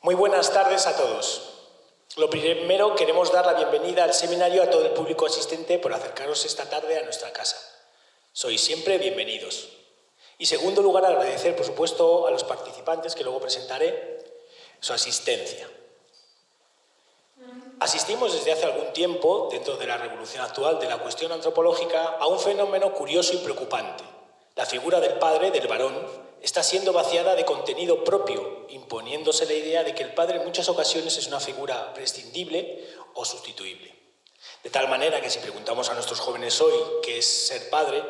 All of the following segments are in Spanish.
Muy buenas tardes a todos. Lo primero, queremos dar la bienvenida al seminario a todo el público asistente por acercaros esta tarde a nuestra casa. Sois siempre bienvenidos. Y segundo lugar, agradecer, por supuesto, a los participantes, que luego presentaré, su asistencia. Asistimos desde hace algún tiempo, dentro de la revolución actual de la cuestión antropológica, a un fenómeno curioso y preocupante. La figura del padre, del varón, está siendo vaciada de contenido propio, imponiéndose la idea de que el padre en muchas ocasiones es una figura prescindible o sustituible. De tal manera que si preguntamos a nuestros jóvenes hoy qué es ser padre,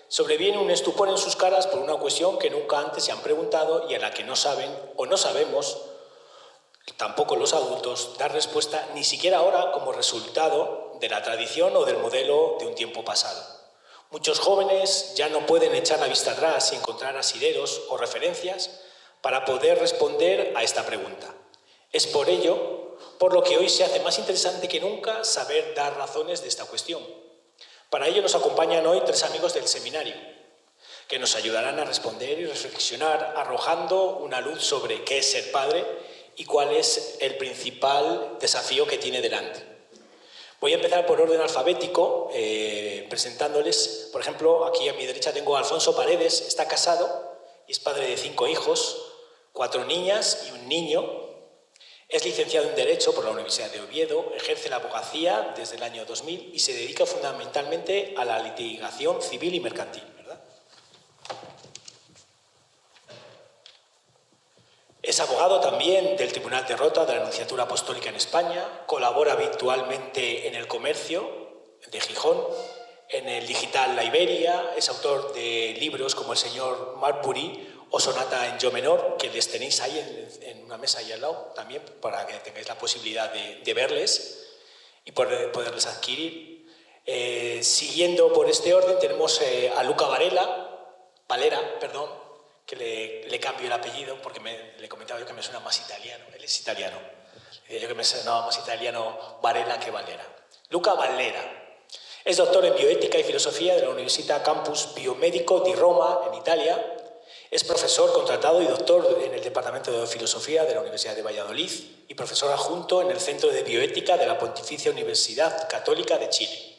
sobreviene un estupor en sus caras por una cuestión que nunca antes se han preguntado y a la que no saben o no sabemos, tampoco los adultos, dar respuesta ni siquiera ahora como resultado de la tradición o del modelo de un tiempo pasado. Muchos jóvenes ya no pueden echar la vista atrás y encontrar asideros o referencias para poder responder a esta pregunta. Es por ello por lo que hoy se hace más interesante que nunca saber dar razones de esta cuestión. Para ello nos acompañan hoy tres amigos del seminario, que nos ayudarán a responder y reflexionar arrojando una luz sobre qué es ser padre y cuál es el principal desafío que tiene delante. Voy a empezar por orden alfabético, presentándoles, por ejemplo, aquí a mi derecha tengo a Alfonso Paredes, está casado y es padre de 5 hijos, 4 niñas y un niño. Es licenciado en Derecho por la Universidad de Oviedo, ejerce la abogacía desde el año 2000 y se dedica fundamentalmente a la litigación civil y mercantil, ¿verdad? Es abogado también del Tribunal de Rota de la Nunciatura Apostólica en España, colabora habitualmente en El Comercio de Gijón, en el digital La Iberia, es autor de libros como El señor Marbury o Sonata en yo menor, que les tenéis ahí en una mesa ahí al lado también para que tengáis la posibilidad de verles y poderles adquirir. Siguiendo por este orden tenemos a Luca Valera, que le cambio el apellido porque le comentaba yo que me suena más italiano. Él es italiano. Yo que me sonaba más italiano Varela que Valera. Luca Valera. Es doctor en bioética y filosofía de la Università Campus Biomédico di Roma, en Italia. Es profesor contratado y doctor en el Departamento de Filosofía de la Universidad de Valladolid y profesor adjunto en el Centro de Bioética de la Pontificia Universidad Católica de Chile,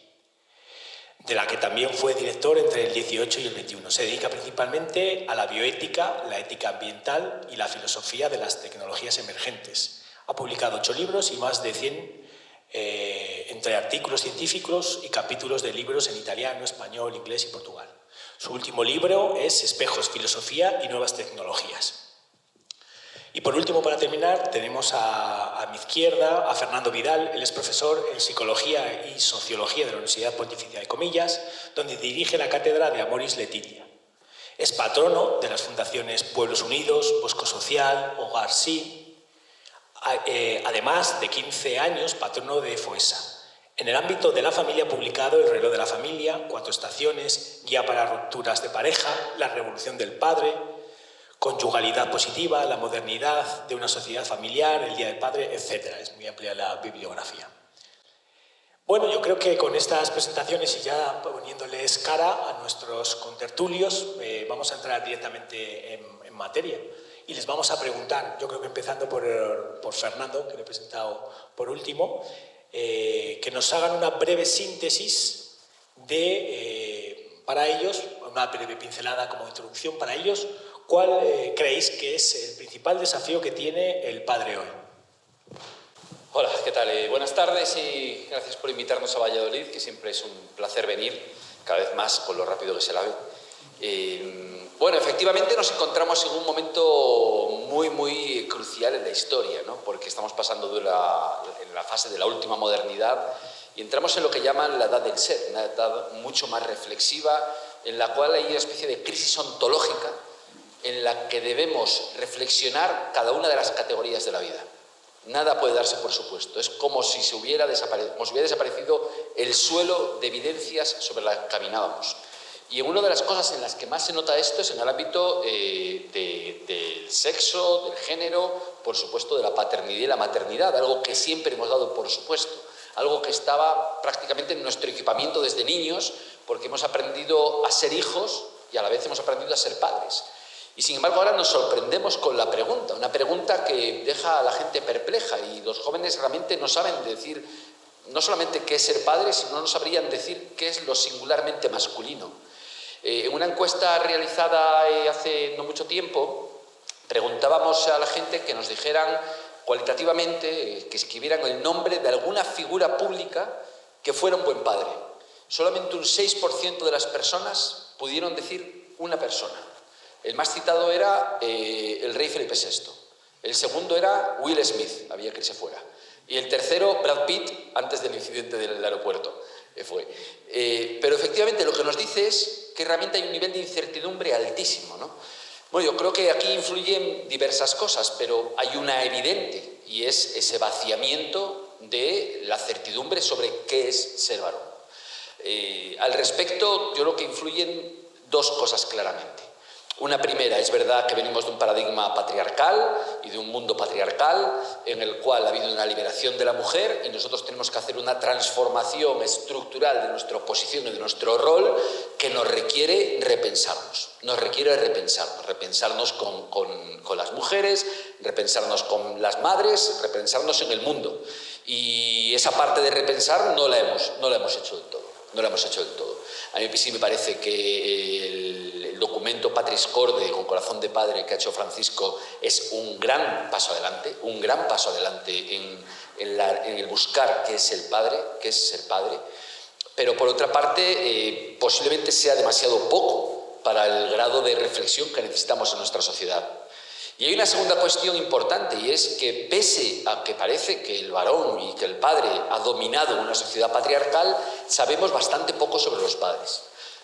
de la que también fue director entre el 18 y el 21. Se dedica principalmente a la bioética, la ética ambiental y la filosofía de las tecnologías emergentes. Ha publicado 8 libros y más de 100 entre artículos científicos y capítulos de libros en italiano, español, inglés y portugal. Su último libro es Espejos, Filosofía y Nuevas Tecnologías. Y por último, para terminar, tenemos a mi izquierda a Fernando Vidal. Él es profesor en Psicología y Sociología de la Universidad Pontificia de Comillas, donde dirige la cátedra de Amoris Laetitia. Es patrono de las fundaciones Pueblos Unidos, Bosco Social, Hogar Sí, además de 15 años patrono de FOESA. En el ámbito de la familia ha publicado El reloj de la familia, 4 estaciones, Guía para rupturas de pareja, La revolución del padre, Conyugalidad positiva, La modernidad de una sociedad familiar, El día del padre, etc. Es muy amplia la bibliografía. Bueno, yo creo que con estas presentaciones y ya poniéndoles cara a nuestros contertulios, vamos a entrar directamente en materia. Y les vamos a preguntar, yo creo que empezando por Fernando, que le he presentado por último, que nos hagan una breve síntesis para ellos, una breve pincelada como introducción para ellos, ¿cuál creéis que es el principal desafío que tiene el padre hoy? Hola, ¿qué tal? Buenas tardes y gracias por invitarnos a Valladolid, que siempre es un placer venir, cada vez más con lo rápido que se la ve. Bueno, efectivamente nos encontramos en un momento muy crucial en la historia, ¿no? Porque estamos pasando en la fase de la última modernidad y entramos en lo que llaman la edad del ser, una edad mucho más reflexiva, en la cual hay una especie de crisis ontológica en la que debemos reflexionar cada una de las categorías de la vida. Nada puede darse por supuesto, es como si hubiera desaparecido el suelo de evidencias sobre las que caminábamos. Y una de las cosas en las que más se nota esto es en el ámbito del sexo, del género, por supuesto de la paternidad y la maternidad, algo que siempre hemos dado por supuesto, algo que estaba prácticamente en nuestro equipamiento desde niños, porque hemos aprendido a ser hijos y a la vez hemos aprendido a ser padres. Y sin embargo ahora nos sorprendemos con la pregunta, una pregunta que deja a la gente perpleja y los jóvenes realmente no saben decir no solamente qué es ser padre, sino no sabrían decir qué es lo singularmente masculino. En una encuesta realizada hace no mucho tiempo, preguntábamos a la gente que nos dijeran cualitativamente, que escribieran el nombre de alguna figura pública que fuera un buen padre. Solamente un 6% de las personas pudieron decir una persona. El más citado era el rey Felipe VI. El segundo era Will Smith, había que irse fuera. Y el tercero, Brad Pitt, antes del incidente del aeropuerto. Pero efectivamente lo que nos dice es que realmente hay un nivel de incertidumbre altísimo, ¿no? Bueno, yo creo que aquí influyen diversas cosas, pero hay una evidente, y es ese vaciamiento de la certidumbre sobre qué es ser varón. Al respecto, yo creo que influyen dos cosas claramente. Una primera, es verdad que venimos de un paradigma patriarcal y de un mundo patriarcal en el cual ha habido una liberación de la mujer y nosotros tenemos que hacer una transformación estructural de nuestra posición y de nuestro rol que nos requiere repensarnos. Nos requiere repensarnos con las mujeres, repensarnos con las madres, repensarnos en el mundo. Y esa parte de repensar no la hemos hecho del todo. No la hemos hecho del todo. A mí sí me parece que el documento Patris Corde, con corazón de padre, que ha hecho Francisco, es un gran paso adelante en el buscar qué es el padre, qué es ser padre. Pero por otra parte, posiblemente sea demasiado poco para el grado de reflexión que necesitamos en nuestra sociedad. Y hay una segunda cuestión importante, y es que pese a que parece que el varón y que el padre ha dominado una sociedad patriarcal, sabemos bastante poco sobre los padres.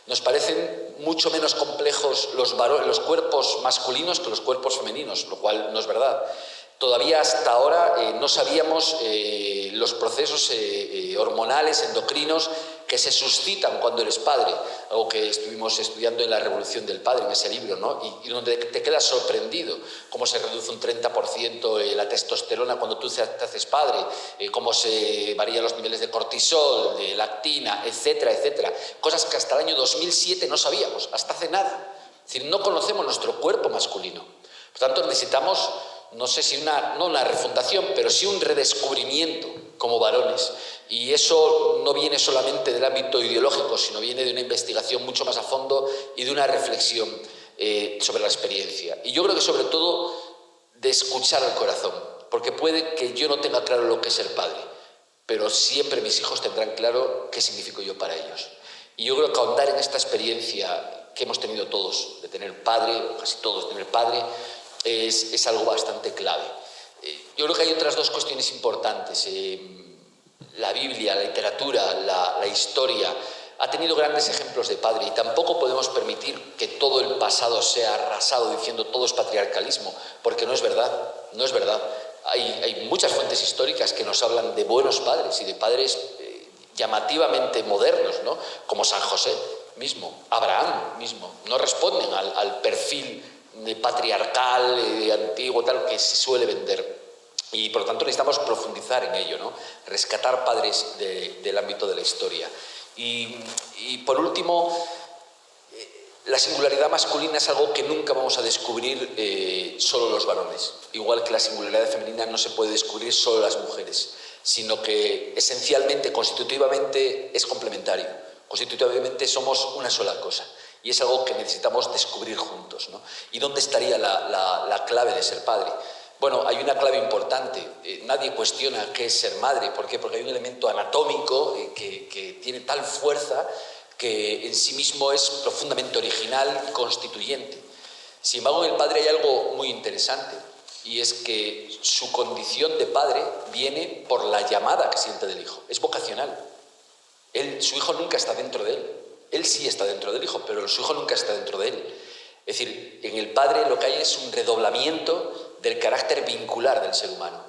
Nos parecen mucho menos complejos los cuerpos masculinos que los cuerpos femeninos, lo cual no es verdad. Todavía hasta ahora no sabíamos los procesos hormonales, endocrinos, que se suscitan cuando eres padre, algo que estuvimos estudiando en La Revolución del Padre, en ese libro, ¿no? Y donde te quedas sorprendido, cómo se reduce un 30% la testosterona cuando tú te haces padre, cómo se varían los niveles de cortisol, de lactina, etcétera, etcétera. Cosas que hasta el año 2007 no sabíamos, hasta hace nada. Es decir, no conocemos nuestro cuerpo masculino. Por tanto, necesitamos, no sé si no una refundación, pero sí un redescubrimiento como varones. Y eso no viene solamente del ámbito ideológico, sino viene de una investigación mucho más a fondo y de una reflexión sobre la experiencia. Y yo creo que sobre todo de escuchar al corazón, porque puede que yo no tenga claro lo que es ser padre, pero siempre mis hijos tendrán claro qué significo yo para ellos. Y yo creo que ahondar en esta experiencia que hemos tenido todos, de tener padre, o casi todos de tener padre, es algo bastante clave. Yo creo que hay otras dos cuestiones importantes. La Biblia, la literatura, la historia ha tenido grandes ejemplos de padre y tampoco podemos permitir que todo el pasado sea arrasado diciendo todo es patriarcalismo, porque no es verdad, no es verdad. Hay muchas fuentes históricas que nos hablan de buenos padres y de padres llamativamente modernos, ¿no? Como San José mismo, Abraham mismo, no responden al perfil patriarcal, antiguo, tal, que se suele vender. Y por lo tanto necesitamos profundizar en ello, ¿no? Rescatar padres del ámbito de la historia. Y por último, la singularidad masculina es algo que nunca vamos a descubrir solo los varones. Igual que la singularidad femenina no se puede descubrir solo las mujeres, sino que esencialmente, constitutivamente, es complementario. Constitutivamente somos una sola cosa. Y es algo que necesitamos descubrir juntos, ¿no? ¿Y dónde estaría la clave de ser padre? Bueno, hay una clave importante. Nadie cuestiona qué es ser madre. ¿Por qué? Porque hay un elemento anatómico que tiene tal fuerza que en sí mismo es profundamente original y constituyente. Sin embargo, en el padre hay algo muy interesante, y es que su condición de padre viene por la llamada que siente del hijo. Es vocacional. Su hijo nunca está dentro de él. Él sí está dentro del hijo, pero su hijo nunca está dentro de él. Es decir, en el padre lo que hay es un redoblamiento del carácter vincular del ser humano,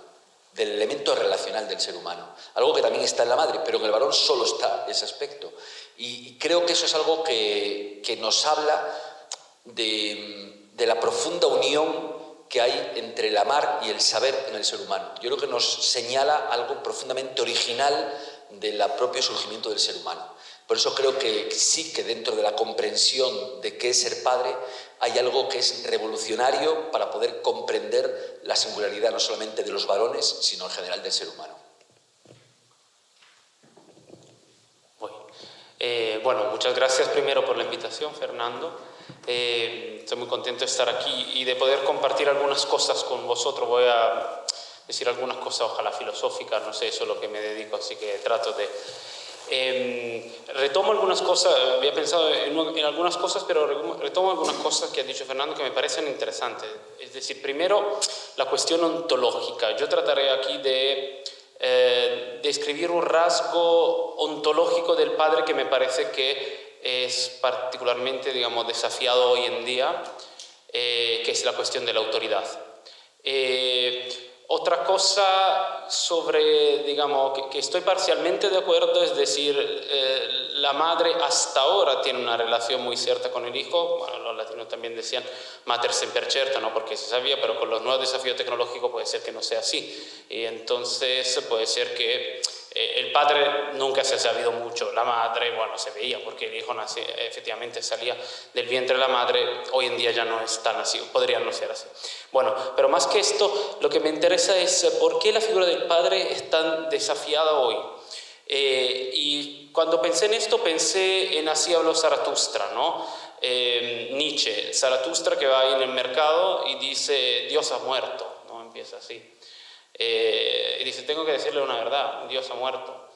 del elemento relacional del ser humano. Algo que también está en la madre, pero en el varón solo está ese aspecto. Y creo que eso es algo que nos habla de la profunda unión que hay entre el amar y el saber en el ser humano. Yo creo que nos señala algo profundamente original del propio surgimiento del ser humano. Por eso creo que sí que dentro de la comprensión de qué es ser padre hay algo que es revolucionario para poder comprender la singularidad no solamente de los varones, sino en general del ser humano. Bueno, muchas gracias primero por la invitación, Fernando. Estoy muy contento de estar aquí y de poder compartir algunas cosas con vosotros. Voy a decir algunas cosas, ojalá filosóficas, no sé, eso es lo que me dedico, así que trato de... retomo algunas cosas, había pensado en algunas cosas, pero retomo algunas cosas que ha dicho Fernando que me parecen interesantes. Es decir, primero, la cuestión ontológica. Yo trataré aquí de describir un rasgo ontológico del padre que me parece que es particularmente, digamos, desafiado hoy en día, que es la cuestión de la autoridad. Otra cosa sobre, digamos, que estoy parcialmente de acuerdo, es decir, la madre hasta ahora tiene una relación muy cierta con el hijo. Bueno, los latinos también decían mater semper certa, no porque se sabía, pero con los nuevos desafíos tecnológicos puede ser que no sea así. Y entonces puede ser que el padre nunca se ha sabido mucho, la madre, bueno, se veía porque el hijo efectivamente salía del vientre de la madre, hoy en día ya no es tan así, podría no ser así. Bueno, pero más que esto, lo que me interesa es por qué la figura del padre es tan desafiada hoy. Y cuando pensé en esto, pensé en Así habló Zaratustra, ¿no? Nietzsche, Zaratustra que va ahí en el mercado y dice, Dios ha muerto, ¿no? Empieza así. Y dice, tengo que decirle una verdad, Dios ha muerto.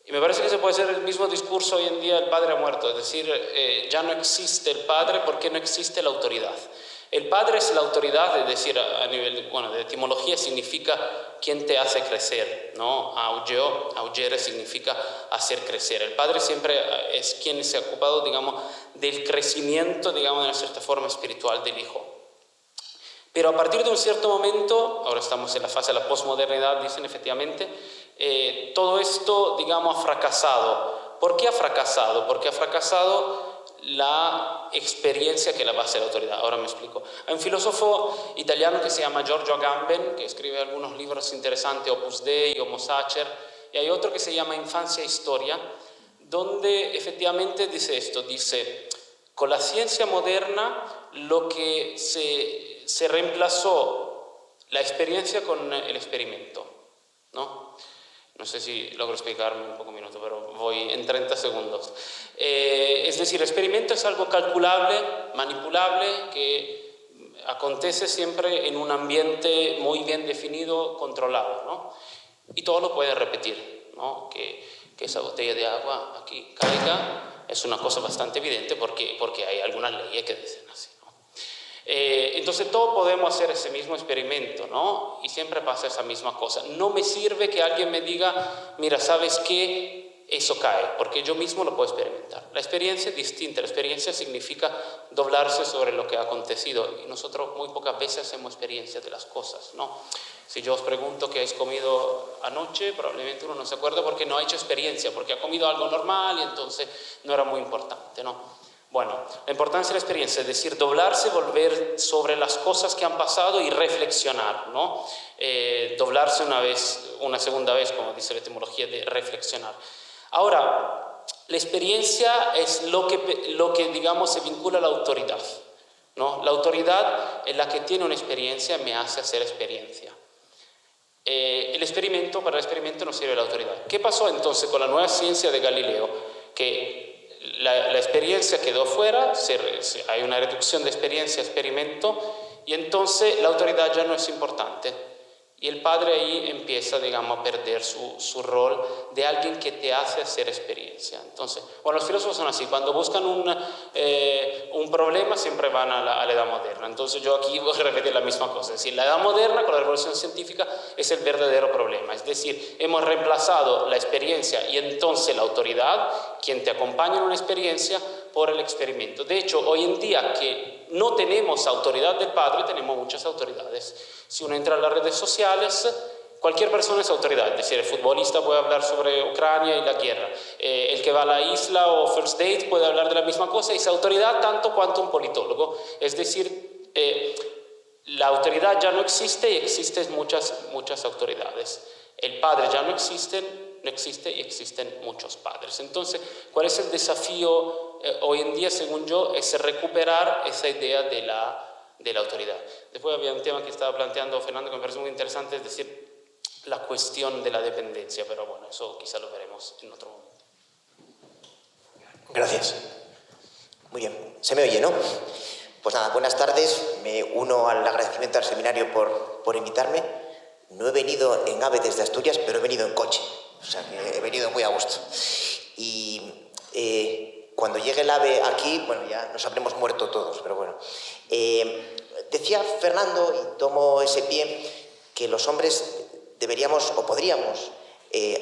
Y me parece que se puede hacer el mismo discurso hoy en día, el padre ha muerto, es decir, ya no existe el padre porque no existe la autoridad. El padre es la autoridad, es decir, a nivel de etimología significa quien te hace crecer, ¿no? Augere significa hacer crecer. El padre siempre es quien se ha ocupado, digamos, del crecimiento, digamos, de una cierta forma espiritual del hijo. Pero a partir de un cierto momento, ahora estamos en la fase de la posmodernidad, dicen efectivamente, todo esto, digamos, ha fracasado. ¿Por qué ha fracasado? Porque ha fracasado la experiencia que es la base de la autoridad. Ahora me explico. Hay un filósofo italiano que se llama Giorgio Agamben, que escribe algunos libros interesantes, Opus Dei, Homo Sacer, y hay otro que se llama Infancia e Historia, donde efectivamente dice esto, dice, con la ciencia moderna lo que se reemplazó la experiencia con el experimento, ¿no? No sé si logro explicarme un poco minuto, pero voy en 30 segundos. Es decir, el experimento es algo calculable, manipulable, que acontece siempre en un ambiente muy bien definido, controlado, ¿no? Y todo lo puede repetir, ¿no? Que esa botella de agua aquí caiga es una cosa bastante evidente porque hay algunas leyes que dicen así. Entonces todos podemos hacer ese mismo experimento, ¿no? Y siempre pasa esa misma cosa. No me sirve que alguien me diga, mira, ¿sabes qué? Eso cae, porque yo mismo lo puedo experimentar. La experiencia es distinta, la experiencia significa doblarse sobre lo que ha acontecido y nosotros muy pocas veces hacemos experiencia de las cosas, ¿no? Si yo os pregunto qué habéis comido anoche, probablemente uno no se acuerda porque no ha hecho experiencia, porque ha comido algo normal y entonces no era muy importante, ¿no? Bueno, la importancia de la experiencia es decir, doblarse, volver sobre las cosas que han pasado y reflexionar, ¿no? Doblarse una segunda vez, como dice la etimología de reflexionar. Ahora, la experiencia es lo que digamos, se vincula a la autoridad, ¿no? La autoridad es la que tiene una experiencia, me hace hacer experiencia. Para el experimento no sirve la autoridad. ¿Qué pasó entonces con la nueva ciencia de Galileo? Que la experiencia quedó fuera, hay una reducción de experiencia a experimento y entonces la autoridad ya no es importante. Y el padre ahí empieza, digamos, a perder su rol de alguien que te hace hacer experiencia. Entonces, bueno, los filósofos son así, cuando buscan un problema siempre van a la edad moderna. Entonces yo aquí voy a repetir la misma cosa. Es decir, la edad moderna con la revolución científica es el verdadero problema. Es decir, hemos reemplazado la experiencia y entonces la autoridad, quien te acompaña en una experiencia, por el experimento. De hecho, hoy en día que no tenemos autoridad del padre, tenemos muchas autoridades. Si uno entra en las redes sociales, cualquier persona es autoridad. Es decir, el futbolista puede hablar sobre Ucrania y la guerra. El que va a la isla o First Date puede hablar de la misma cosa y es autoridad tanto cuanto un politólogo. Es decir, la autoridad ya no existe y existen muchas autoridades. El padre ya no existe, no existe y existen muchos padres. Entonces, ¿cuál es el desafío hoy en día, según yo? Es recuperar esa idea de la autoridad. Después había un tema que estaba planteando Fernando que me parece muy interesante, es decir, la cuestión de la dependencia, pero bueno, eso quizá lo veremos en otro momento. Gracias. Muy bien, se me oye, ¿no? Pues nada, buenas tardes, me uno al agradecimiento al seminario por invitarme. No he venido en AVE desde Asturias, pero he venido en coche, o sea que he venido muy a gusto. Y cuando llegue el AVE aquí, bueno, ya nos habremos muerto todos, pero bueno. Decía Fernando, y tomo ese pie, que los hombres deberíamos o podríamos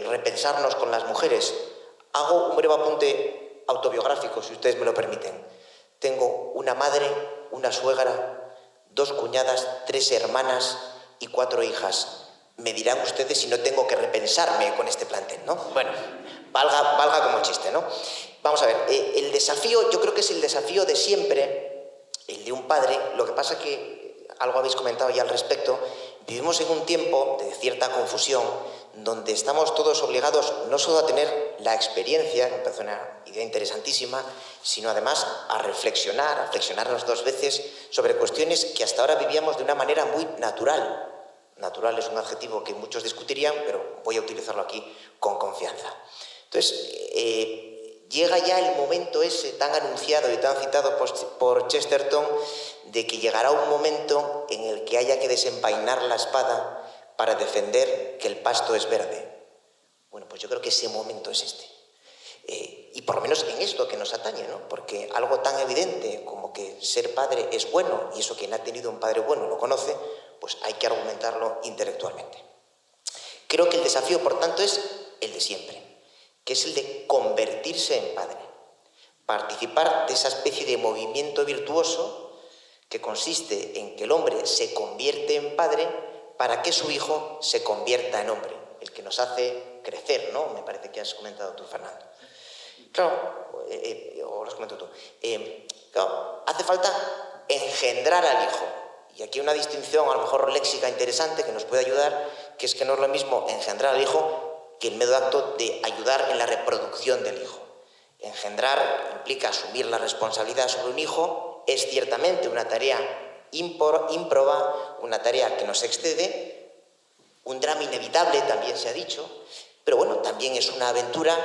repensarnos con las mujeres. Hago un breve apunte autobiográfico, si ustedes me lo permiten. Tengo una madre, una suegra, 2 cuñadas, 3 hermanas y 4 hijas. Me dirán ustedes si no tengo que repensarme con este plantel, ¿no? Bueno, valga como chiste, ¿no? Vamos a ver, el desafío, yo creo que es el desafío de siempre, el de un padre. Lo que pasa que, algo habéis comentado ya al respecto, vivimos en un tiempo de cierta confusión, donde estamos todos obligados no solo a tener la experiencia, que me parece una idea interesantísima, sino además a reflexionarnos 2 veces sobre cuestiones que hasta ahora vivíamos de una manera muy natural. Natural es un adjetivo que muchos discutirían, pero voy a utilizarlo aquí con confianza. Entonces, llega ya el momento ese tan anunciado y tan citado por Chesterton, de que llegará un momento en el que haya que desenvainar la espada para defender que el pasto es verde. Bueno, pues yo creo que ese momento es este. Y por lo menos en esto que nos atañe, ¿no? Porque algo tan evidente como que ser padre es bueno, y eso quien ha tenido un padre bueno lo conoce, pues hay que argumentarlo intelectualmente. Creo que el desafío, por tanto, es el de siempre, que es el de convertirse en padre, participar de esa especie de movimiento virtuoso que consiste en que el hombre se convierte en padre para que su hijo se convierta en hombre, el que nos hace crecer, ¿no? Me parece que has comentado tú, Fernando. Claro, o lo has comentado tú. Claro, hace falta engendrar al hijo. Y aquí una distinción, a lo mejor léxica interesante, que nos puede ayudar, que es que no es lo mismo engendrar al hijo que el mero acto de ayudar en la reproducción del hijo. Engendrar implica asumir la responsabilidad sobre un hijo, es ciertamente una tarea ímproba, una tarea que nos excede, un drama inevitable, también se ha dicho, pero bueno, también es una aventura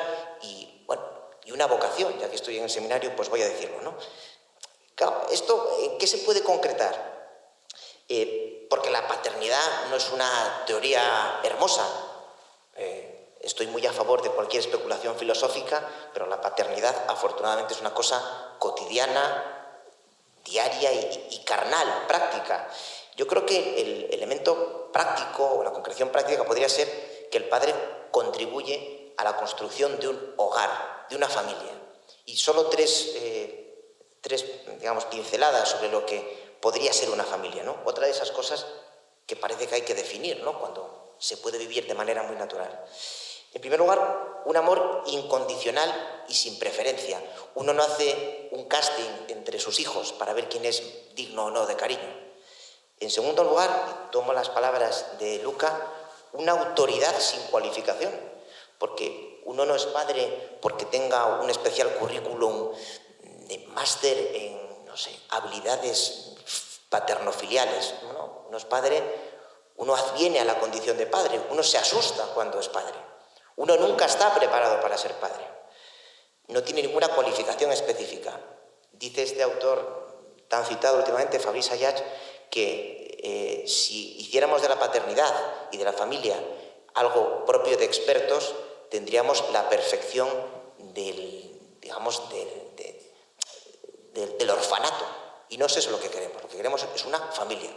y, bueno, y una vocación. Ya que estoy en el seminario, pues voy a decirlo, ¿no? Claro, ¿esto en qué se puede concretar? Porque la paternidad no es una teoría hermosa. Estoy muy a favor de cualquier especulación filosófica, pero la paternidad afortunadamente es una cosa cotidiana, diaria y carnal, práctica. Yo creo que el elemento práctico o la concreción práctica podría ser que el padre contribuye a la construcción de un hogar, de una familia. Y solo tres digamos, pinceladas sobre lo que podría ser una familia, ¿no? Otra de esas cosas que parece que hay que definir, ¿no? Cuando se puede vivir de manera muy natural. En primer lugar, un amor incondicional y sin preferencia. Uno no hace un casting entre sus hijos para ver quién es digno o no de cariño. En segundo lugar, y tomo las palabras de Luca, una autoridad sin cualificación, porque uno no es padre porque tenga un especial currículum de máster en, no sé, habilidades paternofiliales. No es padre, uno adviene a la condición de padre, uno se asusta cuando es padre. Uno nunca está preparado para ser padre. No tiene ninguna cualificación específica. Dice este autor tan citado últimamente, Fabrice Ayach, que si hiciéramos de la paternidad y de la familia algo propio de expertos, tendríamos la perfección del orfanato. Y no es eso lo que queremos. Lo que queremos es una familia,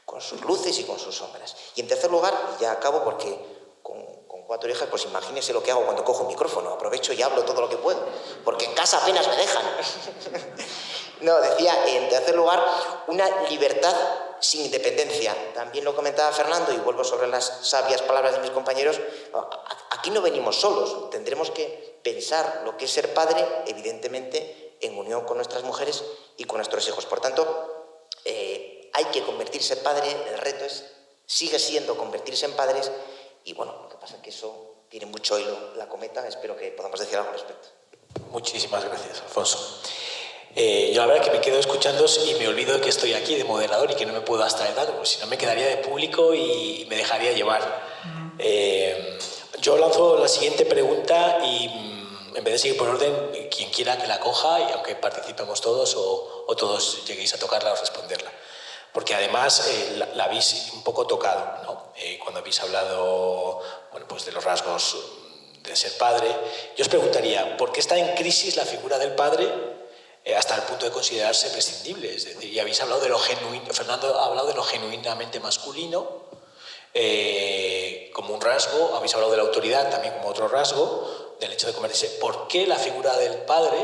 con sus luces y con sus sombras. Y en tercer lugar, y ya acabo porque con 4 hijas, pues imagínense lo que hago cuando cojo un micrófono. Aprovecho y hablo todo lo que puedo, porque en casa apenas me dejan. No, decía, en tercer lugar, una libertad sin independencia. También lo comentaba Fernando, y vuelvo sobre las sabias palabras de mis compañeros. Aquí no venimos solos. Tendremos que pensar lo que es ser padre, evidentemente, en unión con nuestras mujeres y con nuestros hijos. Por tanto, hay que convertirse en padre. El reto sigue siendo convertirse en padres. Y bueno, lo que pasa es que eso tiene mucho hilo la cometa, espero que podamos decir algo al respecto. Muchísimas gracias, Alfonso. Yo la verdad que me quedo escuchando y me olvido de que estoy aquí de moderador y que no me puedo abstraer tanto, porque si no me quedaría de público y me dejaría llevar. Yo lanzo la siguiente pregunta y en vez de seguir por orden, quien quiera que la coja, y aunque participemos todos o todos lleguéis a tocarla o responderla. Porque además la habéis un poco tocado, ¿no? Cuando habéis hablado, bueno, pues de los rasgos de ser padre. Yo os preguntaría, ¿por qué está en crisis la figura del padre hasta el punto de considerarse prescindible? Es decir, y habéis hablado de lo genuino, Fernando ha hablado de lo genuinamente masculino como un rasgo, habéis hablado de la autoridad también como otro rasgo, del hecho de convertirse. ¿Por qué la figura del padre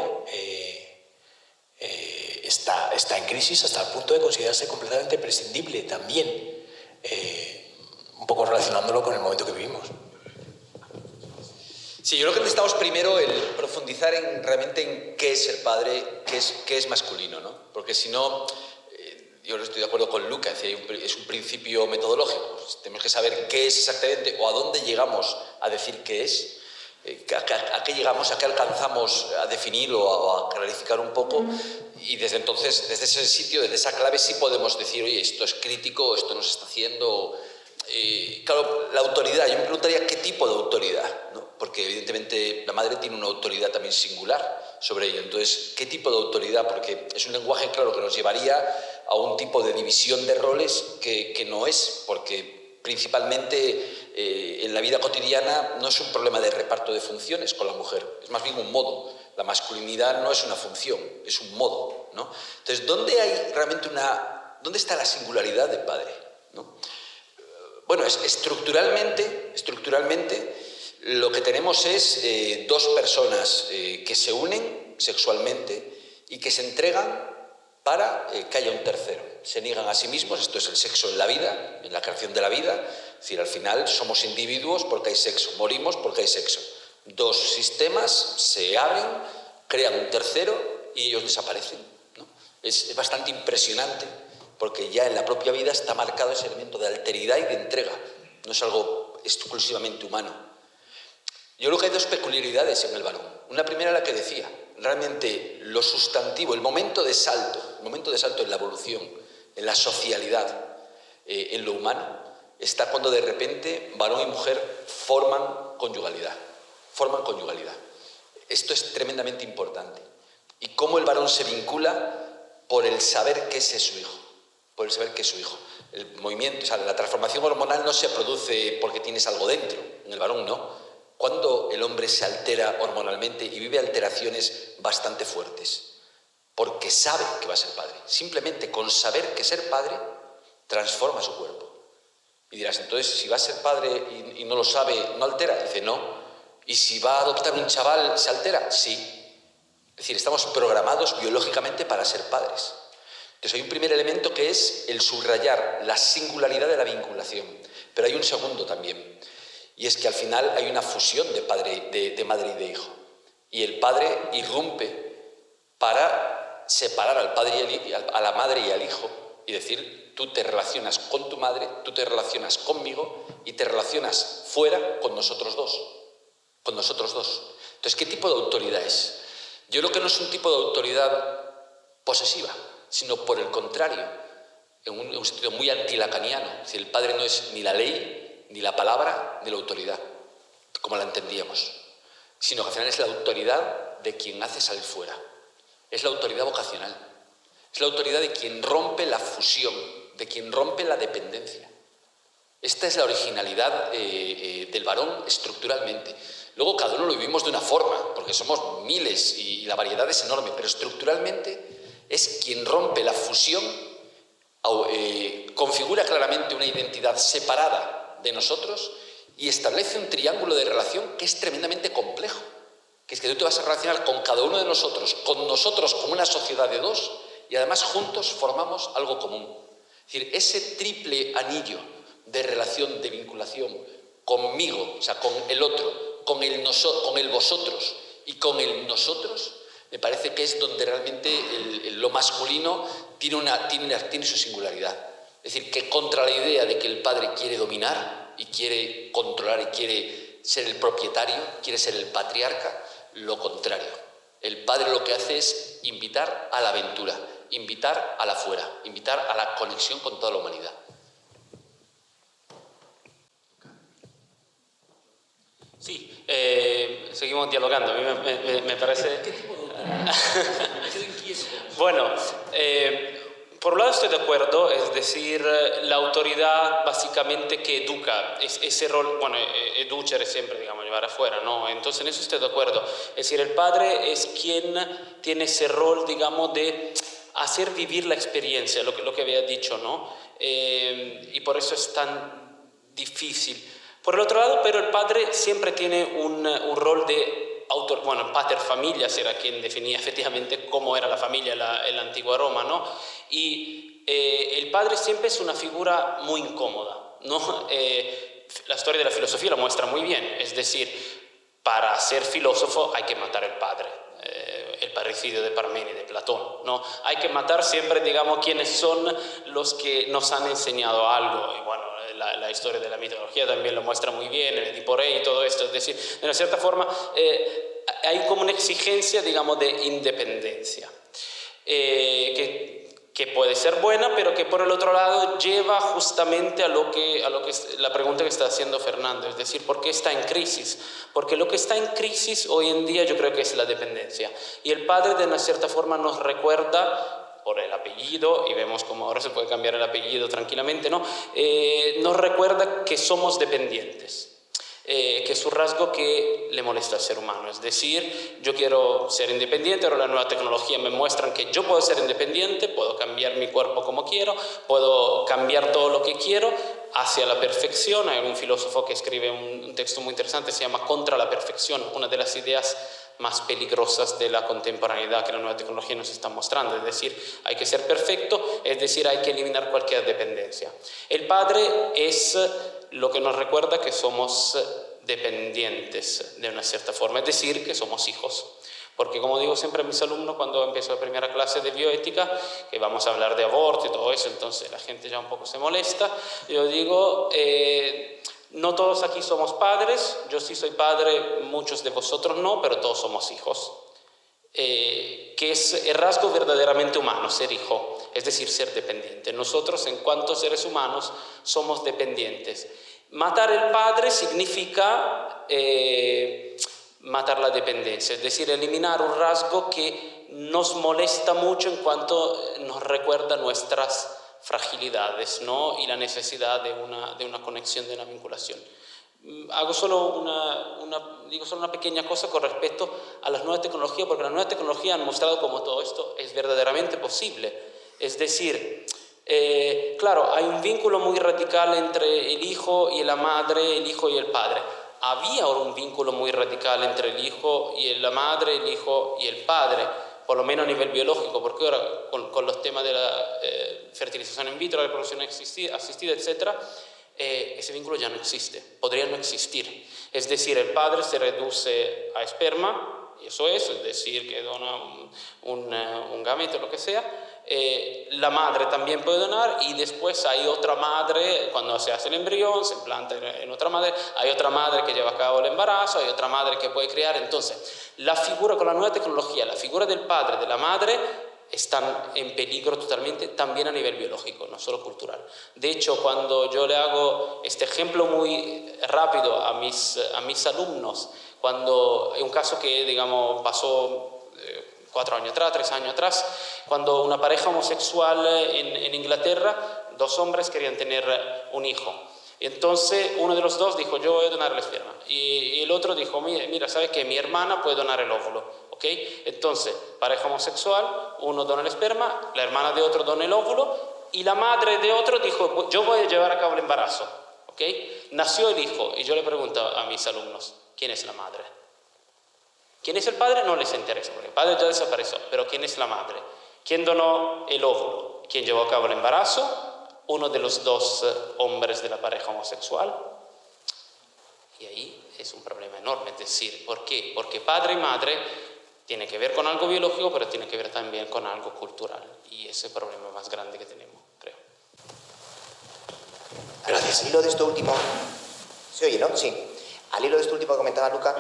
está en crisis hasta el punto de considerarse completamente prescindible también? Un poco relacionándolo con el momento que vivimos. Sí, yo creo que necesitamos primero el profundizar realmente en qué es ser padre, qué es masculino, ¿no? Porque si no, yo estoy de acuerdo con Luca, es un principio metodológico. Tenemos que saber qué es exactamente o a dónde llegamos a decir qué es, a qué llegamos, a qué alcanzamos a definir o a clarificar un poco, y desde entonces, desde ese sitio, desde esa clave, sí podemos decir, oye, esto es crítico, esto nos está haciendo. Claro, la autoridad, yo me preguntaría qué tipo de autoridad, ¿no? Porque evidentemente la madre tiene una autoridad también singular sobre ella. Entonces, ¿qué tipo de autoridad? Porque es un lenguaje, claro, que nos llevaría a un tipo de división de roles que no es, porque principalmente en la vida cotidiana no es un problema de reparto de funciones con la mujer, es más bien un modo. La masculinidad no es una función, es un modo, ¿no? Entonces, ¿dónde hay realmente dónde está la singularidad del padre, ¿no? Bueno, estructuralmente lo que tenemos es dos personas que se unen sexualmente y que se entregan para que haya un tercero. Se niegan a sí mismos, esto es el sexo en la vida, en la creación de la vida. Es decir, al final somos individuos porque hay sexo, morimos porque hay sexo. Dos sistemas se abren, crean un tercero y ellos desaparecen, ¿no? Es bastante impresionante, porque ya en la propia vida está marcado ese elemento de alteridad y de entrega. No es algo exclusivamente humano. Yo creo que hay dos peculiaridades en el varón. Una primera, la que decía, realmente lo sustantivo, el momento de salto en la evolución, en la socialidad, en lo humano, está cuando de repente varón y mujer forman conyugalidad. Esto es tremendamente importante. Y cómo el varón se vincula por el saber que ese es su hijo. El movimiento, o sea, la transformación hormonal no se produce porque tienes algo dentro, en el varón no. Cuando el hombre se altera hormonalmente y vive alteraciones bastante fuertes, porque sabe que va a ser padre. Simplemente con saber que ser padre transforma su cuerpo. Y dirás, entonces, si va a ser padre y no lo sabe, ¿no altera? Dice, no. ¿Y si va a adoptar un chaval, se altera? Sí. Es decir, estamos programados biológicamente para ser padres. Entonces hay un primer elemento que es el subrayar la singularidad de la vinculación, pero hay un segundo también, y es que al final hay una fusión de madre y de hijo, y el padre irrumpe para separar al padre a la madre y al hijo y decir, tú te relacionas con tu madre, tú te relacionas conmigo y te relacionas fuera con nosotros dos. Entonces, ¿qué tipo de autoridad es? Yo creo que no es un tipo de autoridad posesiva, sino por el contrario, en un sentido muy antilacaniano. Es decir, el padre no es ni la ley, ni la palabra, ni la autoridad, como la entendíamos, sino que al final es la autoridad de quien hace salir fuera. Es la autoridad vocacional. Es la autoridad de quien rompe la fusión, de quien rompe la dependencia. Esta es la originalidad del varón estructuralmente. Luego cada uno lo vivimos de una forma, porque somos miles y la variedad es enorme, pero estructuralmente es quien rompe la fusión, configura claramente una identidad separada de nosotros y establece un triángulo de relación que es tremendamente complejo. Que es que tú te vas a relacionar con cada uno de nosotros, con nosotros como una sociedad de dos, y además juntos formamos algo común. Es decir, ese triple anillo de relación, de vinculación conmigo, o sea, con el otro, con el vosotros y con el nosotros, me parece que es donde realmente lo masculino tiene su singularidad. Es decir, que contra la idea de que el padre quiere dominar y quiere controlar y quiere ser el propietario, quiere ser el patriarca, lo contrario. El padre lo que hace es invitar a la aventura, invitar a la fuera, invitar a la conexión con toda la humanidad. Sí, seguimos dialogando. A mí me parece... ¿Qué tipo de Bueno, por un lado estoy de acuerdo, es decir, la autoridad básicamente que educa, ese rol, bueno, educere siempre, digamos, llevar afuera, ¿no? Entonces en eso estoy de acuerdo. Es decir, el padre es quien tiene ese rol, digamos, de hacer vivir la experiencia, lo que había dicho, ¿no? Y por eso es tan difícil. Por el otro lado, pero el padre siempre tiene un rol de autor, bueno, pater familias era quien definía efectivamente cómo era la familia en la antigua Roma, ¿no? Y el padre siempre es una figura muy incómoda, ¿no? La historia de la filosofía lo muestra muy bien, es decir, para ser filósofo hay que matar al padre. El parricidio de Parménides, de Platón, ¿no? Hay que matar siempre, digamos, quienes son los que nos han enseñado algo. Y bueno, la historia de la mitología también lo muestra muy bien, el Edipo Rey y todo esto. Es decir, de una cierta forma hay como una exigencia, digamos, de independencia. Que puede ser buena, pero que por el otro lado lleva justamente a lo que la pregunta que está haciendo Fernando, es decir, ¿por qué está en crisis? Porque lo que está en crisis hoy en día yo creo que es la dependencia. Y el padre de una cierta forma nos recuerda, por el apellido, y vemos cómo ahora se puede cambiar el apellido tranquilamente, ¿no? Nos recuerda que somos dependientes. Que es un rasgo que le molesta al ser humano, es decir, yo quiero ser independiente, ahora la nueva tecnología me muestra que yo puedo ser independiente, puedo cambiar mi cuerpo como quiero, puedo cambiar todo lo que quiero hacia la perfección. Hay un filósofo que escribe un texto muy interesante, se llama Contra la perfección, una de las ideas más peligrosas de la contemporaneidad que la nueva tecnología nos está mostrando, es decir, hay que ser perfecto, es decir, hay que eliminar cualquier dependencia. El padre es lo que nos recuerda que somos dependientes de una cierta forma, es decir, que somos hijos. Porque como digo siempre a mis alumnos cuando empiezo la primera clase de bioética, que vamos a hablar de aborto y todo eso, entonces la gente ya un poco se molesta, yo digo, no todos aquí somos padres, yo sí soy padre, muchos de vosotros no, pero todos somos hijos. Que es el rasgo verdaderamente humano, ser hijo, es decir, ser dependiente. Nosotros, en cuanto seres humanos, somos dependientes. Matar el padre significa matar la dependencia, es decir, eliminar un rasgo que nos molesta mucho en cuanto nos recuerda nuestras fragilidades, ¿no? Y la necesidad de una conexión, de una vinculación. Hago solo digo solo una pequeña cosa con respecto a las nuevas tecnologías, porque las nuevas tecnologías han mostrado cómo todo esto es verdaderamente posible. Es decir, claro, hay un vínculo muy radical entre el hijo y la madre, el hijo y el padre. Había ahora un vínculo muy radical entre el hijo y la madre, el hijo y el padre, por lo menos a nivel biológico, porque ahora con los temas de la fertilización in vitro, la reproducción asistida, etc., ese vínculo ya no existe, podría no existir. Es decir, el padre se reduce a esperma, y eso es decir, que dona un gameto, lo que sea. La madre también puede donar y después hay otra madre, cuando se hace el embrión, se implanta en otra madre, hay otra madre que lleva a cabo el embarazo, hay otra madre que puede criar. Entonces, la figura con la nueva tecnología, la figura del padre, de la madre, están en peligro totalmente, también a nivel biológico, no solo cultural. De hecho, cuando yo le hago este ejemplo muy rápido a mis alumnos, cuando hay un caso que, digamos, pasó 4 años atrás, 3 años atrás, cuando una pareja homosexual en Inglaterra, 2 hombres querían tener un hijo. Entonces, uno de los dos dijo, yo voy a donar el esperma. Y el otro dijo, mira, ¿sabes qué? Mi hermana puede donar el óvulo. ¿Okay? Entonces, pareja homosexual, uno dona el esperma, la hermana de otro dona el óvulo y la madre de otro dijo, yo voy a llevar a cabo el embarazo. ¿Okay? Nació el hijo y yo le pregunto a mis alumnos, ¿quién es la madre? ¿Quién es el padre? No les interesa, porque el padre ya desapareció, pero ¿quién es la madre? ¿Quién donó el óvulo? ¿Quién llevó a cabo el embarazo? Uno de los 2 hombres de la pareja homosexual. Y ahí es un problema enorme, es decir, ¿por qué? Porque padre y madre tiene que ver con algo biológico, pero tiene que ver también con algo cultural. Y ese es el problema más grande que tenemos, creo. Gracias. Al hilo de esto último, ¿se oye, no? Sí. al hilo de esto último que comentaba Luca,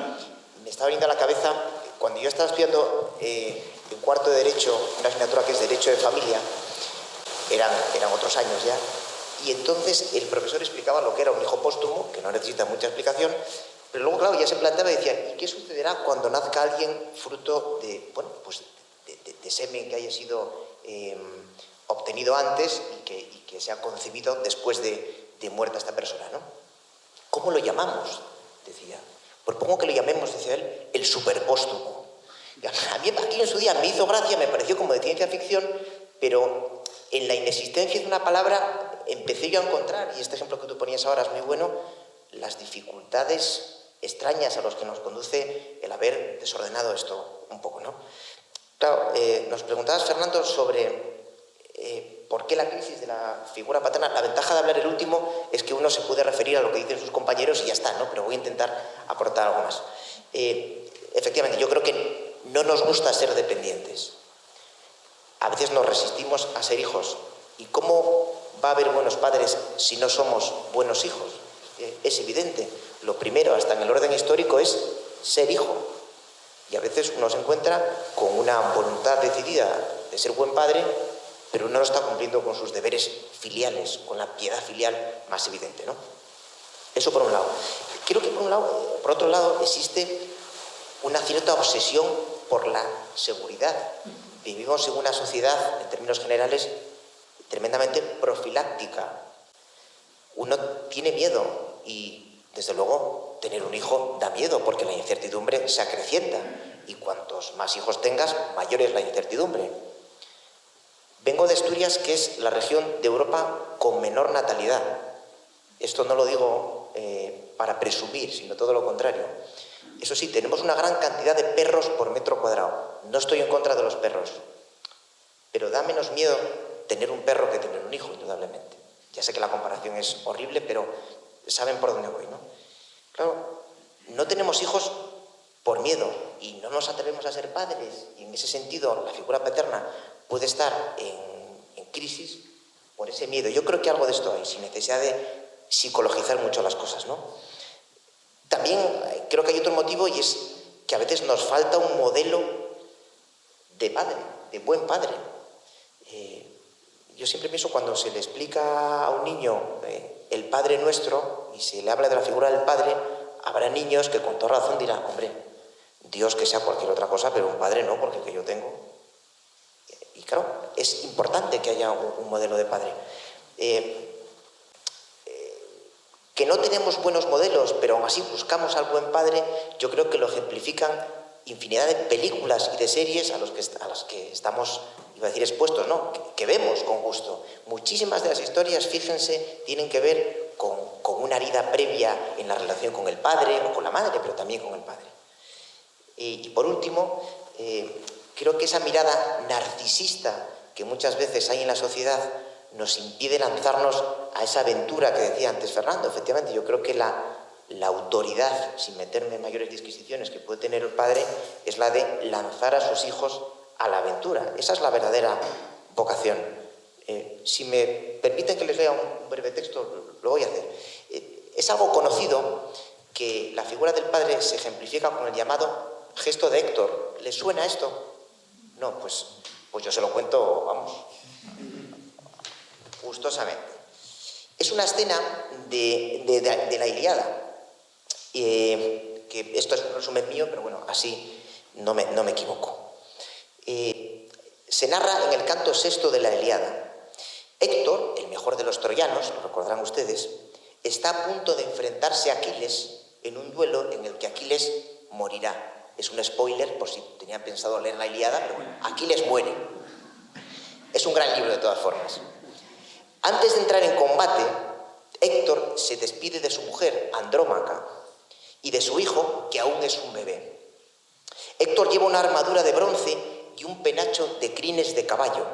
me estaba viniendo a la cabeza, cuando yo estaba estudiando en cuarto de Derecho, una asignatura que es Derecho de Familia, eran otros años ya, y entonces el profesor explicaba lo que era un hijo póstumo, que no necesita mucha explicación, pero luego, claro, ya se planteaba y decía, ¿y qué sucederá cuando nazca alguien fruto de, bueno, pues de semen que haya sido obtenido antes y que se ha concebido después de muerta esta persona, ¿no? ¿Cómo lo llamamos? Decía. Propongo que lo llamemos, decía él, el superpóstumo. A mí aquí en su día me hizo gracia, me pareció como de ciencia ficción, pero en la inexistencia de una palabra empecé yo a encontrar, y este ejemplo que tú ponías ahora es muy bueno, las dificultades extrañas a los que nos conduce el haber desordenado esto un poco, ¿no? Claro, nos preguntabas, Fernando, sobre por qué la crisis de la figura paterna. La ventaja de hablar el último es que uno se puede referir a lo que dicen sus compañeros y ya está, ¿no? Pero voy a intentar aportar algo más. Efectivamente, yo creo que no nos gusta ser dependientes. A veces nos resistimos a ser hijos. ¿Y cómo va a haber buenos padres si no somos buenos hijos? Es evidente. Lo primero, hasta en el orden histórico, es ser hijo. Y a veces uno se encuentra con una voluntad decidida de ser buen padre, pero no está cumpliendo con sus deberes filiales, con la piedad filial más evidente, ¿no? Eso por un lado. Creo que por otro lado, existe una cierta obsesión por la seguridad. Vivimos en una sociedad, en términos generales, tremendamente profiláctica. Uno tiene miedo y, desde luego, tener un hijo da miedo porque la incertidumbre se acrecienta y cuantos más hijos tengas, mayor es la incertidumbre. Vengo de Asturias, que es la región de Europa con menor natalidad. Esto no lo digo para presumir, sino todo lo contrario. Eso sí, tenemos una gran cantidad de perros por metro cuadrado. No estoy en contra de los perros, pero da menos miedo tener un perro que tener un hijo, indudablemente. Ya sé que la comparación es horrible, pero saben por dónde voy, ¿no? Claro, no tenemos hijos por miedo y no nos atrevemos a ser padres, y en ese sentido la figura paterna puede estar en crisis por ese miedo. Yo creo que algo de esto hay, sin necesidad de psicologizar mucho las cosas, ¿no? También creo que hay otro motivo, y es que a veces nos falta un modelo de padre, de buen padre. Yo siempre pienso, cuando se le explica a un niño el Padre Nuestro y se le habla de la figura del padre, habrá niños que con toda razón dirán, hombre, Dios que sea cualquier otra cosa, pero un padre no, porque el que yo tengo. Y claro, es importante que haya un modelo de padre. Que no tenemos buenos modelos, pero aún así buscamos al buen padre, yo creo que lo ejemplifican infinidad de películas y de series a las que estamos, iba a decir, expuestos, ¿no? Que vemos con gusto. Muchísimas de las historias, fíjense, tienen que ver con una herida previa en la relación con el padre o con la madre, pero también con el padre. Y por último, creo que esa mirada narcisista que muchas veces hay en la sociedad nos impide lanzarnos a esa aventura que decía antes Fernando. Efectivamente, yo creo que la autoridad, sin meterme en mayores disquisiciones, que puede tener el padre, es la de lanzar a sus hijos a la aventura. Esa es la verdadera vocación. Si me permiten que les lea un breve texto, lo voy a hacer. Es algo conocido que la figura del padre se ejemplifica con el llamado gesto de Héctor. ¿Les suena esto? No, pues yo se lo cuento, vamos, gustosamente. Es una escena de la Ilíada. Que esto es un resumen mío, pero bueno, así no me equivoco. Se narra en el canto sexto de la Ilíada. Héctor, el mejor de los troyanos, lo recordarán ustedes, está a punto de enfrentarse a Aquiles en un duelo en el que Aquiles morirá. Es un spoiler, por si tenían pensado leer la Ilíada, pero bueno, Aquiles muere. Es un gran libro de todas formas. Antes de entrar en combate, Héctor se despide de su mujer, Andrómaca, y de su hijo, que aún es un bebé. Héctor lleva una armadura de bronce y un penacho de crines de caballo.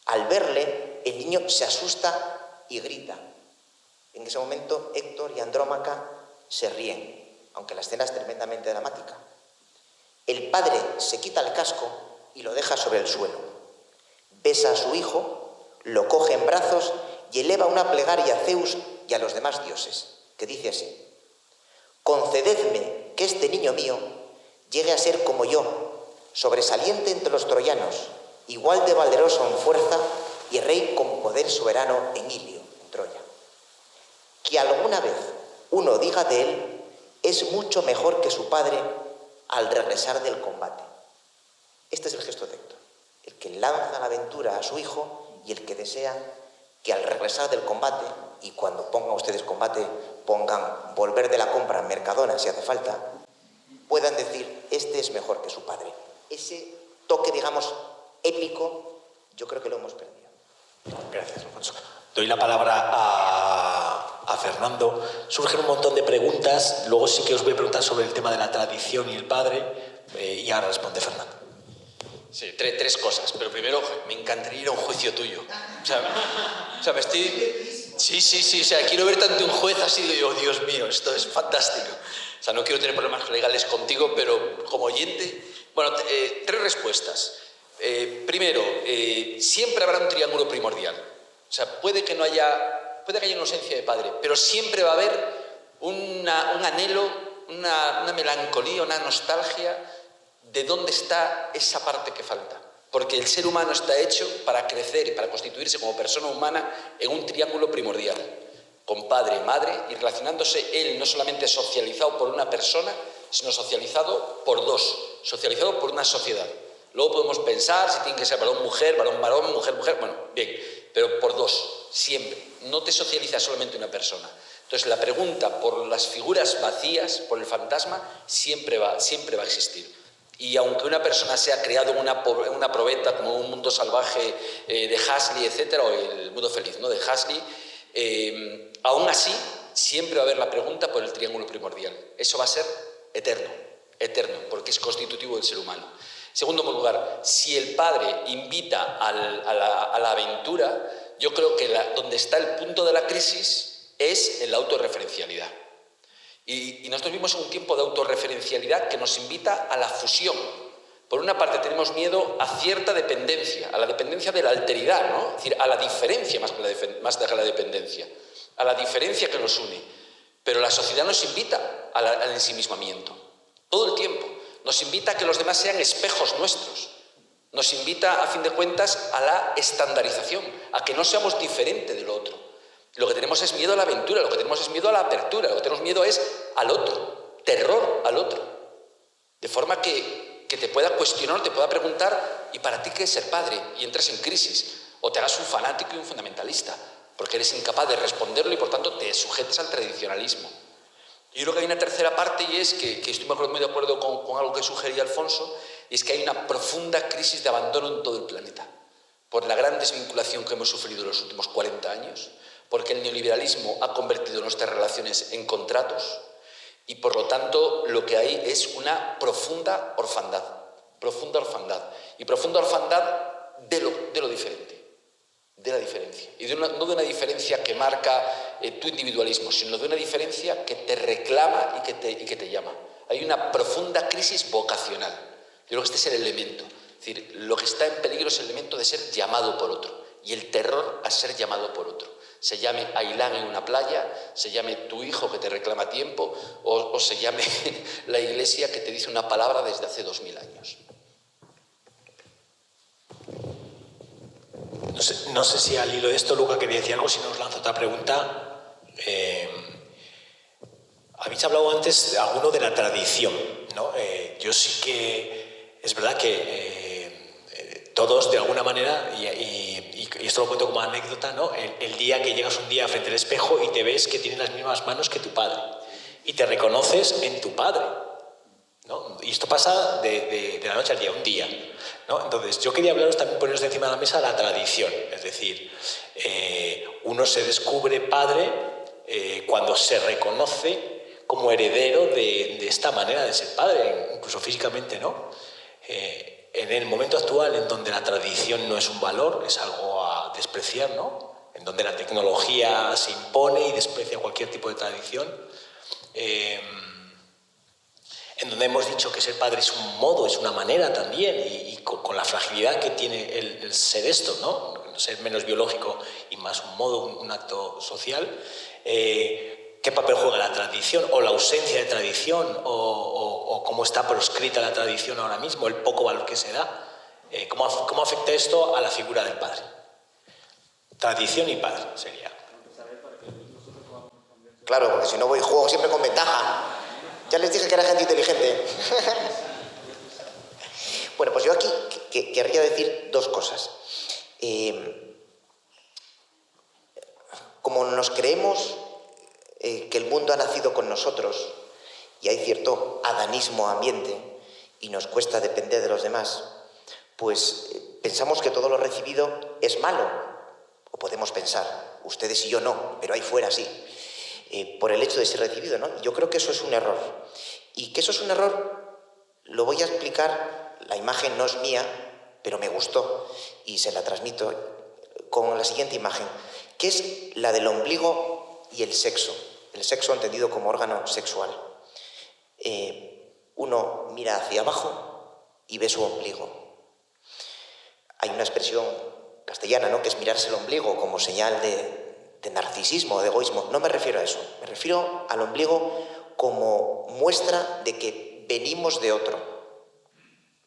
Al verle, el niño se asusta y grita. En ese momento, Héctor y Andrómaca se ríen, aunque la escena es tremendamente dramática. El padre se quita el casco y lo deja sobre el suelo. Besa a su hijo, lo coge en brazos y eleva una plegaria a Zeus y a los demás dioses, que dice así: concededme que este niño mío llegue a ser como yo, sobresaliente entre los troyanos, igual de valeroso en fuerza y rey con poder soberano en Ilio, en Troya. Que alguna vez uno diga de él, es mucho mejor que su padre al regresar del combate. Este es el gesto de Héctor, el que lanza la aventura a su hijo y el que desea que al regresar del combate, y cuando pongan ustedes combate, pongan volver de la compra en Mercadona si hace falta, puedan decir, este es mejor que su padre. Ese toque, digamos, épico, yo creo que lo hemos perdido. Gracias, Alfonso. Doy la palabra a Fernando. Surgen un montón de preguntas, luego sí que os voy a preguntar sobre el tema de la tradición y el padre, y ahora responde Fernando. Sí, tres cosas, pero primero me encantaría ir a un juicio tuyo. O sea, me estoy... Sí, o sea, quiero ver tanto un juez así, digo, Dios mío, esto es fantástico. O sea, no quiero tener problemas legales contigo, pero como oyente... Bueno, tres respuestas. Primero, siempre habrá un triángulo primordial. O sea, puede que haya una ausencia de padre, pero siempre va a haber un anhelo, una melancolía, una nostalgia de dónde está esa parte que falta. Porque el ser humano está hecho para crecer y para constituirse como persona humana en un triángulo primordial, con padre, madre, y relacionándose él no solamente socializado por una persona, sino socializado por dos, socializado por una sociedad. Luego podemos pensar si tiene que ser varón-mujer, varón-varón, mujer-mujer, bueno, bien, pero por dos, siempre. No te socializa solamente una persona. Entonces la pregunta por las figuras vacías, por el fantasma, siempre va a existir. Y aunque una persona sea creado en una probeta, como un mundo salvaje de Huxley, etcétera, o el mundo feliz, ¿no?, de Huxley, aún así siempre va a haber la pregunta por el triángulo primordial. Eso va a ser eterno, porque es constitutivo del ser humano. Segundo lugar, si el padre invita a la aventura, yo creo que donde está el punto de la crisis es en la autorreferencialidad. Y nosotros vivimos en un tiempo de autorreferencialidad que nos invita a la fusión. Por una parte tenemos miedo a cierta dependencia, a la dependencia de la alteridad, ¿no? Es decir, a la diferencia más que la dependencia, a la diferencia que nos une. Pero la sociedad nos invita al ensimismamiento, todo el tiempo. Nos invita a que los demás sean espejos nuestros. Nos invita, a fin de cuentas, a la estandarización, a que no seamos diferentes de lo otro. Lo que tenemos es miedo a la aventura, lo que tenemos es miedo a la apertura, lo que tenemos miedo es al otro, terror al otro. De forma que te pueda cuestionar, te pueda preguntar, ¿y para ti qué es ser padre? Y entres en crisis, o te hagas un fanático y un fundamentalista, porque eres incapaz de responderlo y por tanto te sujetas al tradicionalismo. Yo creo que hay una tercera parte y es que estoy muy de acuerdo con algo que sugería Alfonso, y es que hay una profunda crisis de abandono en todo el planeta, por la gran desvinculación que hemos sufrido en los últimos 40 años, porque el neoliberalismo ha convertido nuestras relaciones en contratos y por lo tanto lo que hay es una profunda orfandad y profunda orfandad de lo diferente, de la diferencia, y no de una diferencia que marca tu individualismo, sino de una diferencia que te reclama y que te llama. Hay una profunda crisis vocacional. Yo creo que este es el elemento, es decir, lo que está en peligro es el elemento de ser llamado por otro y el terror a ser llamado por otro. Se llame Ailán en una playa, se llame tu hijo que te reclama tiempo o se llame la iglesia que te dice una palabra desde hace 2000 años. No sé si al hilo de esto, Luca, quería decir algo, si no os lanzo otra pregunta. Habéis hablado antes de alguno de la tradición, ¿no? Yo sí que... Es verdad que todos, de alguna manera, y esto lo cuento como anécdota, ¿no? El día que llegas un día frente al espejo y te ves que tienes las mismas manos que tu padre y te reconoces en tu padre, ¿no? Y esto pasa de la noche al día, un día, ¿no? Entonces, yo quería hablaros también, poneros encima de la mesa la tradición, es decir, uno se descubre padre cuando se reconoce como heredero de esta manera de ser padre, incluso físicamente, ¿no? En el momento actual, en donde la tradición no es un valor, es algo a despreciar, ¿no? En donde la tecnología se impone y desprecia cualquier tipo de tradición, en donde hemos dicho que ser padre es un modo, es una manera también, y con la fragilidad que tiene el ser esto, ¿no? Ser menos biológico y más un modo, un acto social. ¿Qué ¿Qué papel juega la tradición o la ausencia de tradición o cómo está proscrita la tradición ahora mismo, el poco valor que se da? ¿Cómo afecta esto a la figura del padre? Tradición y padre sería. Claro, porque si no juego siempre con ventaja. Ya les dije que era gente inteligente. Bueno, pues yo aquí querría decir dos cosas. Como nos creemos que el mundo ha nacido con nosotros y hay cierto adanismo ambiente y nos cuesta depender de los demás, pues pensamos que todo lo recibido es malo, o podemos pensar, ustedes y yo no, pero ahí fuera sí, por el hecho de ser recibido, ¿no? Yo creo que eso es un error. Y que eso es un error lo voy a explicar, la imagen no es mía, pero me gustó y se la transmito con la siguiente imagen, que es la del ombligo y el sexo entendido como órgano sexual. Uno mira hacia abajo y ve su ombligo. Hay una expresión castellana, ¿no?, que es mirarse el ombligo como señal de narcisismo, de egoísmo. No me refiero a eso, me refiero al ombligo como muestra de que venimos de otro.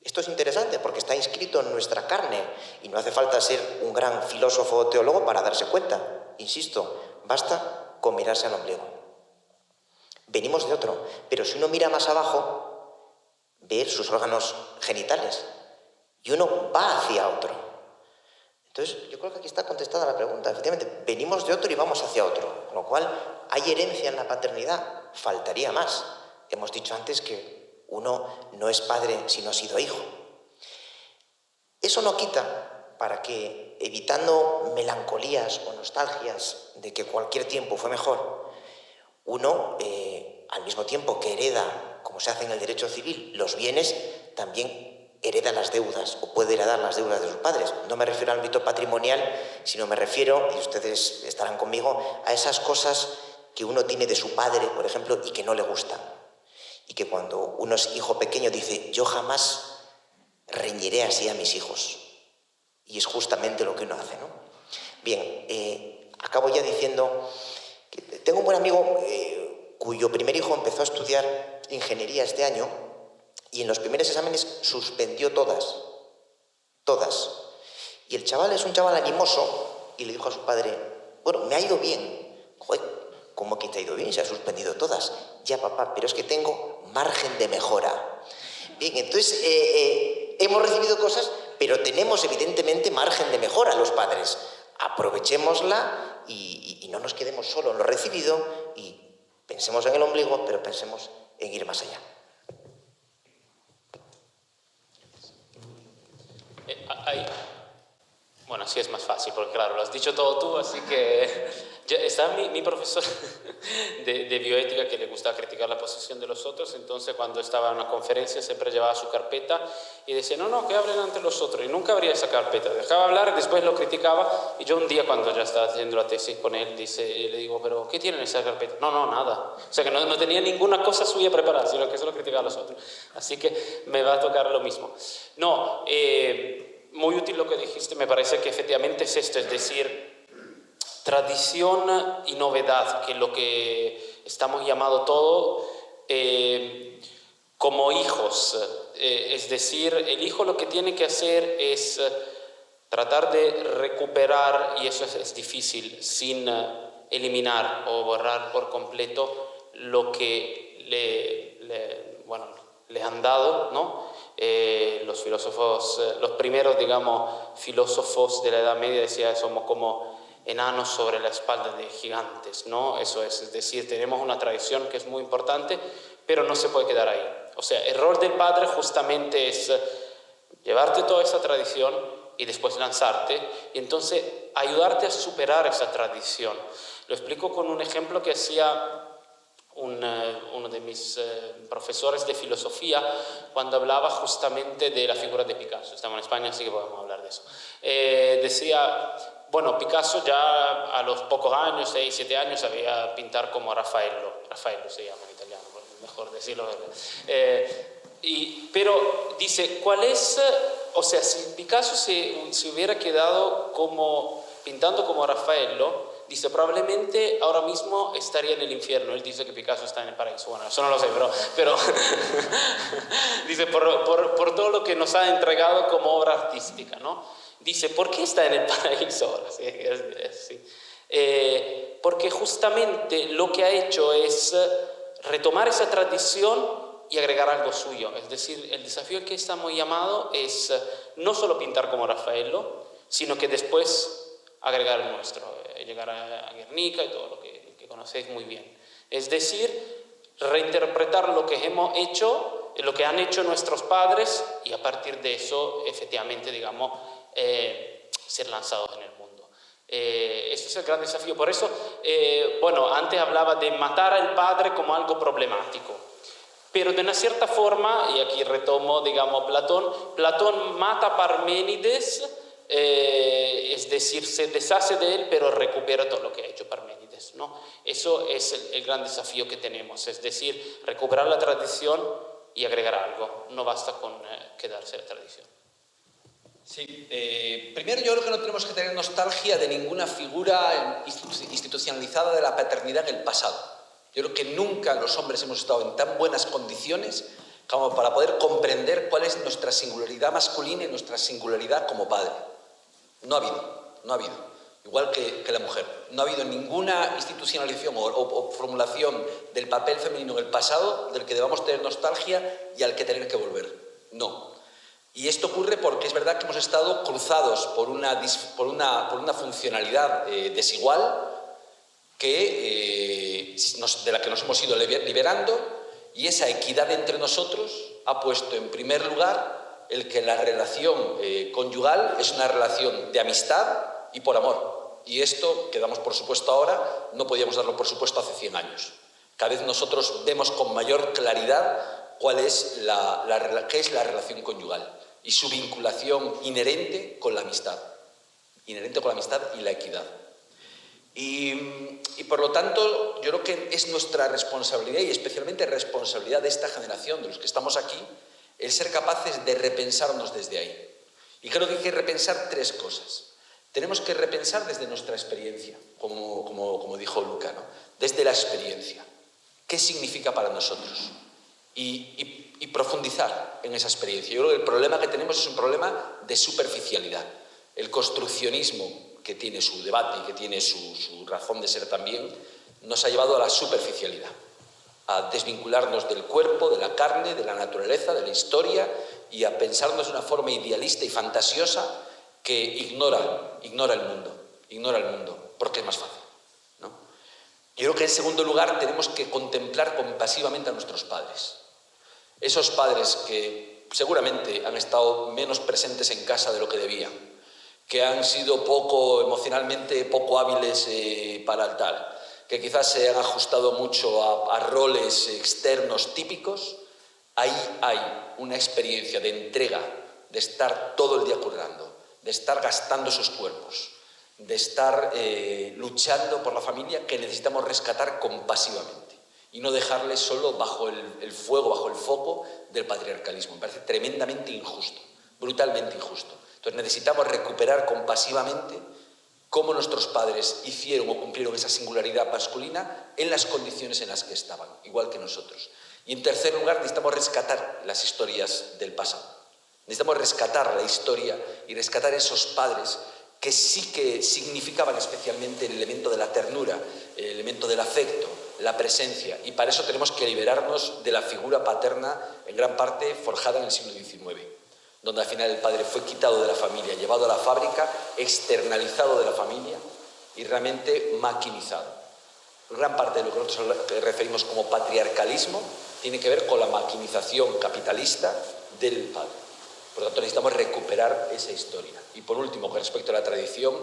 Esto es interesante porque está inscrito en nuestra carne y no hace falta ser un gran filósofo o teólogo para darse cuenta. Insisto, basta con mirarse al ombligo. Venimos de otro, pero si uno mira más abajo, ve sus órganos genitales y uno va hacia otro. Entonces, yo creo que aquí está contestada la pregunta. Efectivamente, venimos de otro y vamos hacia otro, con lo cual hay herencia en la paternidad, faltaría más. Hemos dicho antes que uno no es padre si no ha sido hijo. Eso no quita para que, evitando melancolías o nostalgias de que cualquier tiempo fue mejor, uno, al mismo tiempo que hereda, como se hace en el derecho civil, los bienes, también hereda las deudas o puede heredar las deudas de sus padres. No me refiero al ámbito patrimonial, sino me refiero, y ustedes estarán conmigo, a esas cosas que uno tiene de su padre, por ejemplo, y que no le gustan. Y que cuando uno es hijo pequeño dice, yo jamás reñiré así a mis hijos. Y es justamente lo que uno hace, ¿no? Bien, acabo ya diciendo que tengo un buen amigo cuyo primer hijo empezó a estudiar ingeniería este año y en los primeros exámenes suspendió todas. Y el chaval es un chaval animoso y le dijo a su padre, bueno, me ha ido bien. Joder, ¿cómo que te ha ido bien? Se ha suspendido todas. Ya, papá, pero es que tengo margen de mejora. Bien, entonces hemos recibido cosas, pero tenemos evidentemente margen de mejora los padres. Aprovechémosla y no nos quedemos solo en lo recibido y pensemos en el ombligo, pero pensemos en ir más allá. Bueno, así es más fácil, porque claro, lo has dicho todo tú, así que ya está mi profesor de bioética que le gusta criticar la posición de los otros, entonces cuando estaba en una conferencia siempre llevaba su carpeta y decía, no, que hablen ante los otros, y nunca abría esa carpeta, dejaba hablar y después lo criticaba, y yo un día cuando ya estaba haciendo la tesis con él, le digo, pero ¿qué tiene en esa carpeta? No, nada, o sea que no tenía ninguna cosa suya preparada, sino que solo criticaba a los otros, así que me va a tocar lo mismo. No, muy útil lo que dijiste, me parece que efectivamente es esto, es decir, tradición y novedad, que es lo que estamos llamando todo como hijos, es decir, el hijo lo que tiene que hacer es tratar de recuperar, y eso es difícil, sin eliminar o borrar por completo lo que le han dado, ¿no? Los filósofos, los primeros, digamos, filósofos de la Edad Media decían somos como enanos sobre la espalda de gigantes, ¿no? Eso es decir, tenemos una tradición que es muy importante, pero no se puede quedar ahí. O sea, error del padre justamente es llevarte toda esa tradición y después lanzarte y entonces ayudarte a superar esa tradición. Lo explico con un ejemplo que hacía uno de mis profesores de filosofía cuando hablaba justamente de la figura de Picasso. Estamos en España, así que podemos hablar de eso. Decía, bueno, Picasso ya a los pocos años, 6, 7 años, sabía pintar como Raffaello se llama en italiano, mejor decirlo. Pero dice, ¿cuál es? O sea, si Picasso se hubiera quedado pintando como Raffaello, dice, probablemente ahora mismo estaría en el infierno. Él dice que Picasso está en el paraíso. Bueno, eso no lo sé, pero dice, por todo lo que nos ha entregado como obra artística, ¿no? Dice, ¿por qué está en el paraíso ahora? Sí. Porque justamente lo que ha hecho es retomar esa tradición y agregar algo suyo. Es decir, el desafío al que estamos llamados es no solo pintar como Raffaello, sino que después agregar el nuestro, llegar a Guernica y todo lo que conocéis muy bien. Es decir, reinterpretar lo que hemos hecho, lo que han hecho nuestros padres, y a partir de eso, efectivamente, digamos, ser lanzados en el mundo. Este es el gran desafío. Por eso, bueno, antes hablaba de matar al padre como algo problemático. Pero de una cierta forma, y aquí retomo, digamos, Platón mata a Parménides, es decir, se deshace de él, pero recupera todo lo que ha hecho Parménides, ¿no? Eso es el gran desafío que tenemos, es decir, recuperar la tradición y agregar algo. No basta con quedarse la tradición. Sí, primero yo creo que no tenemos que tener nostalgia de ninguna figura institucionalizada de la paternidad en el pasado. Yo creo que nunca los hombres hemos estado en tan buenas condiciones como para poder comprender cuál es nuestra singularidad masculina y nuestra singularidad como padre. No ha habido. Igual que la mujer. No ha habido ninguna institucionalización o formulación del papel femenino en el pasado del que debamos tener nostalgia y al que tener que volver. No. Y esto ocurre porque es verdad que hemos estado cruzados por una funcionalidad desigual de la que nos hemos ido liberando, y esa equidad entre nosotros ha puesto en primer lugar el que la relación conyugal es una relación de amistad y por amor. Y esto que damos por supuesto ahora, no podíamos darlo por supuesto hace 100 años. Cada vez nosotros vemos con mayor claridad cuál es qué es la relación conyugal y su vinculación inherente con la amistad y la equidad. Y por lo tanto, yo creo que es nuestra responsabilidad, y especialmente responsabilidad de esta generación, de los que estamos aquí, el ser capaces de repensarnos desde ahí. Y creo que hay que repensar 3 cosas. Tenemos que repensar desde nuestra experiencia, como dijo Luca, ¿no? Desde la experiencia. ¿Qué significa para nosotros? Y profundizar en esa experiencia. Yo creo que el problema que tenemos es un problema de superficialidad. El construccionismo, que tiene su debate y que tiene su razón de ser también, nos ha llevado a la superficialidad, a desvincularnos del cuerpo, de la carne, de la naturaleza, de la historia, y a pensarnos de una forma idealista y fantasiosa que ignora el mundo, porque es más fácil, ¿no? Yo creo que en segundo lugar tenemos que contemplar compasivamente a nuestros padres. Esos padres que seguramente han estado menos presentes en casa de lo que debían, que han sido emocionalmente poco hábiles para el tal, que quizás se han ajustado mucho a roles externos típicos. Ahí hay una experiencia de entrega, de estar todo el día currando, de estar gastando sus cuerpos, de estar luchando por la familia, que necesitamos rescatar compasivamente y no dejarles solo bajo el fuego, bajo el foco del patriarcalismo. Me parece tremendamente injusto, brutalmente injusto. Entonces necesitamos recuperar compasivamente cómo nuestros padres hicieron o cumplieron esa singularidad masculina en las condiciones en las que estaban, igual que nosotros. Y en tercer lugar, necesitamos rescatar las historias del pasado. Necesitamos rescatar la historia y rescatar esos padres que sí que significaban especialmente el elemento de la ternura, el elemento del afecto, la presencia. Y para eso tenemos que liberarnos de la figura paterna, en gran parte forjada en el siglo XIX. Donde al final el padre fue quitado de la familia, llevado a la fábrica, externalizado de la familia y realmente maquinizado. Gran parte de lo que nosotros referimos como patriarcalismo tiene que ver con la maquinización capitalista del padre. Por lo tanto, necesitamos recuperar esa historia. Y por último, con respecto a la tradición,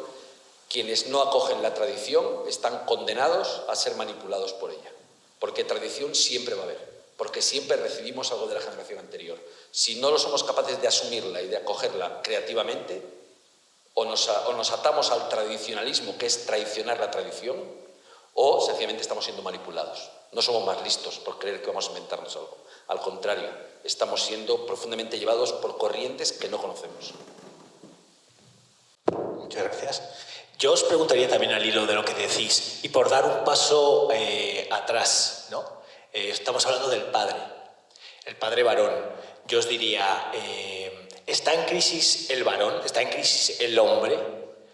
quienes no acogen la tradición están condenados a ser manipulados por ella. Porque tradición siempre va a haber. Porque siempre recibimos algo de la generación anterior. Si no lo somos capaces de asumirla y de acogerla creativamente, o nos atamos al tradicionalismo, que es traicionar la tradición, o sencillamente estamos siendo manipulados. No somos más listos por creer que vamos a inventarnos algo. Al contrario, estamos siendo profundamente llevados por corrientes que no conocemos. Muchas gracias. Yo os preguntaría también al hilo de lo que decís, y por dar un paso atrás, ¿no? Estamos hablando del padre, el padre varón. Yo os diría, ¿está en crisis el varón? ¿Está en crisis el hombre?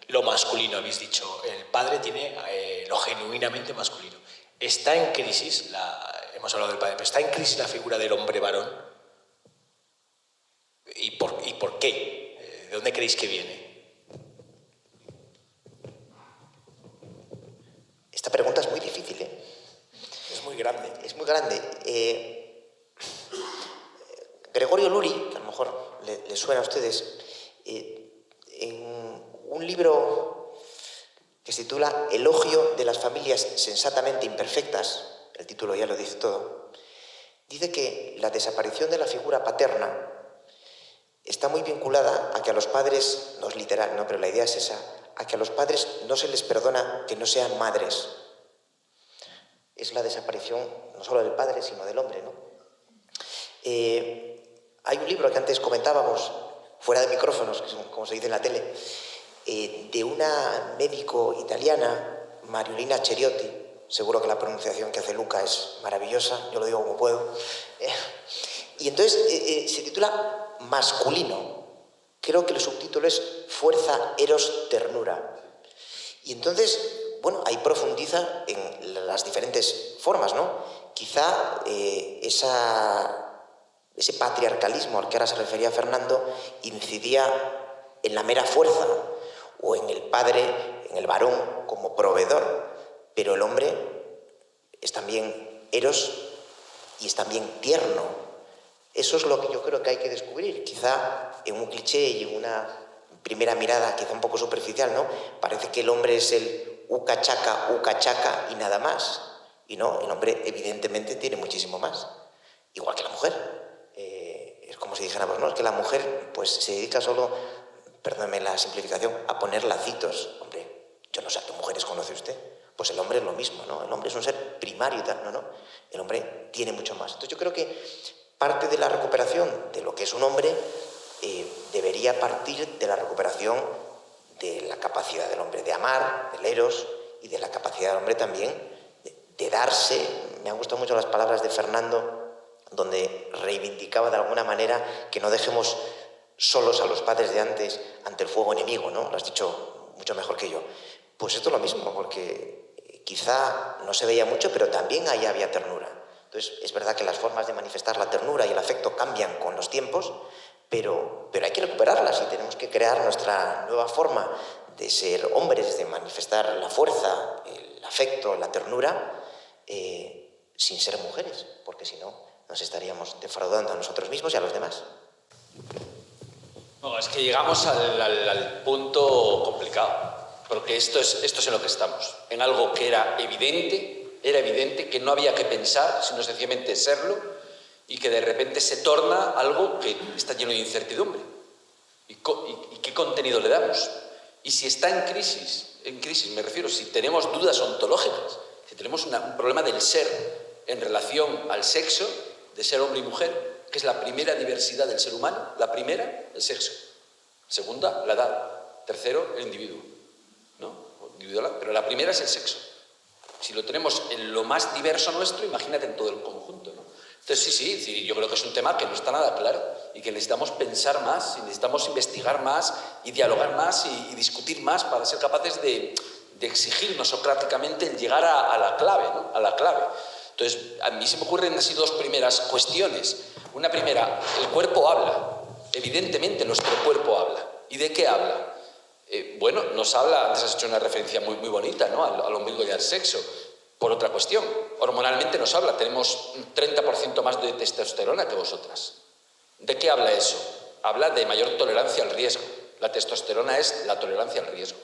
Lo masculino, habéis dicho. El padre tiene lo genuinamente masculino. ¿Está en crisis, hemos hablado del padre, pero está en crisis la figura del hombre varón? ¿Y por qué? ¿De dónde creéis que viene? Esta pregunta es muy difícil, ¿eh? Es muy grande. Es muy grande. Gregorio Luri, que a lo mejor le suena a ustedes, en un libro que se titula Elogio de las familias sensatamente imperfectas, el título ya lo dice todo, dice que la desaparición de la figura paterna está muy vinculada a que a los padres, no es literal, ¿no?, pero la idea es esa, a que a los padres no se les perdona que no sean madres. Es la desaparición no solo del padre, sino del hombre, ¿no? Hay un libro que antes comentábamos, fuera de micrófonos, que son, como se dice en la tele, de una médico italiana, Mariolina Ceriotti. Seguro que la pronunciación que hace Luca es maravillosa, yo lo digo como puedo. Y entonces se titula Masculino. Creo que el subtítulo es Fuerza, Eros, Ternura. Y entonces, bueno, ahí profundiza en las diferentes formas, ¿no? Quizá ese patriarcalismo al que ahora se refería Fernando incidía en la mera fuerza o en el padre, en el varón como proveedor, pero el hombre es también eros y es también tierno. Eso es lo que yo creo que hay que descubrir. Quizá en un cliché y en una primera mirada quizá un poco superficial, ¿no? Parece que el hombre es el uca chaca y nada más. Y no, el hombre evidentemente tiene muchísimo más. Igual que la mujer. Es como si dijéramos, no, es que la mujer pues se dedica solo, perdóneme la simplificación, a poner lacitos. Hombre, yo no sé a qué mujeres conoce usted. Pues el hombre es lo mismo, ¿no? El hombre es un ser primario y tal, no. El hombre tiene mucho más. Entonces yo creo que parte de la recuperación de lo que es un hombre debería partir de la recuperación de la capacidad del hombre de amar, del eros, y de la capacidad del hombre también de darse. Me han gustado mucho las palabras de Fernando, donde reivindicaba de alguna manera que no dejemos solos a los padres de antes ante el fuego enemigo, ¿no? Lo has dicho mucho mejor que yo. Pues esto es lo mismo, porque quizá no se veía mucho, pero también ahí había ternura. Entonces, es verdad que las formas de manifestar la ternura y el afecto cambian con los tiempos, pero hay que recuperarlas y tenemos que crear nuestra nueva forma de ser hombres, de manifestar la fuerza, el afecto, la ternura, sin ser mujeres, porque si no, nos estaríamos defraudando a nosotros mismos y a los demás. No, es que llegamos al punto complicado, porque esto es en lo que estamos, en algo que era evidente que no había que pensar, sino sencillamente serlo, y que de repente se torna algo que está lleno de incertidumbre. ¿Y qué contenido le damos? Y si está en crisis me refiero, si tenemos dudas ontológicas, si tenemos un problema del ser en relación al sexo, de ser hombre y mujer, que es la primera diversidad del ser humano, la primera, el sexo. Segunda, la edad. Tercero, el individuo. ¿No? Individual, pero la primera es el sexo. Si lo tenemos en lo más diverso nuestro, imagínate en todo el conjunto, ¿no? Entonces sí, yo creo que es un tema que no está nada claro y que necesitamos pensar más, y necesitamos investigar más y dialogar más y discutir más para ser capaces de exigirnos socráticamente el llegar a la clave, ¿no? A la clave. Entonces, a mí se me ocurren así dos primeras cuestiones. Una primera, el cuerpo habla. Evidentemente nuestro cuerpo habla. ¿Y de qué habla? Bueno, nos habla, antes has hecho una referencia muy bonita, ¿no? Al ombligo y al sexo. Por otra cuestión, hormonalmente nos habla, tenemos un 30% más de testosterona que vosotras. ¿De qué habla eso? Habla de mayor tolerancia al riesgo. La testosterona es la tolerancia al riesgo.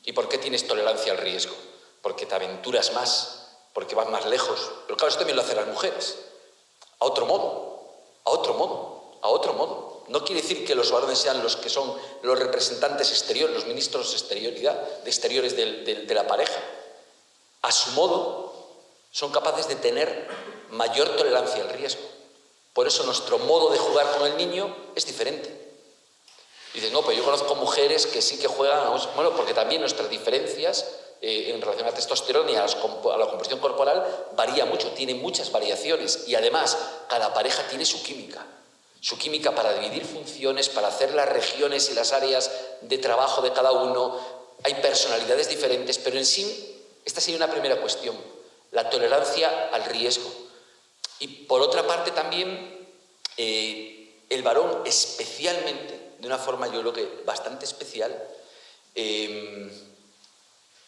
¿Y por qué tienes tolerancia al riesgo? Porque te aventuras más, porque vas más lejos. Pero claro, eso también lo hacen las mujeres. A otro modo. No quiere decir que los varones sean los que son los representantes exteriores, los ministros de exteriores de la pareja. A su modo, son capaces de tener mayor tolerancia al riesgo. Por eso nuestro modo de jugar con el niño es diferente. dices, no, pero yo conozco mujeres que sí que juegan, bueno, porque también nuestras diferencias en relación a la testosterona y a la composición corporal varía mucho, tiene muchas variaciones y además cada pareja tiene su química para dividir funciones, para hacer las regiones y las áreas de trabajo de cada uno. Hay personalidades diferentes, pero en sí, esta sería una primera cuestión, la tolerancia al riesgo. Y por otra parte también, el varón especialmente, de una forma yo creo que bastante especial,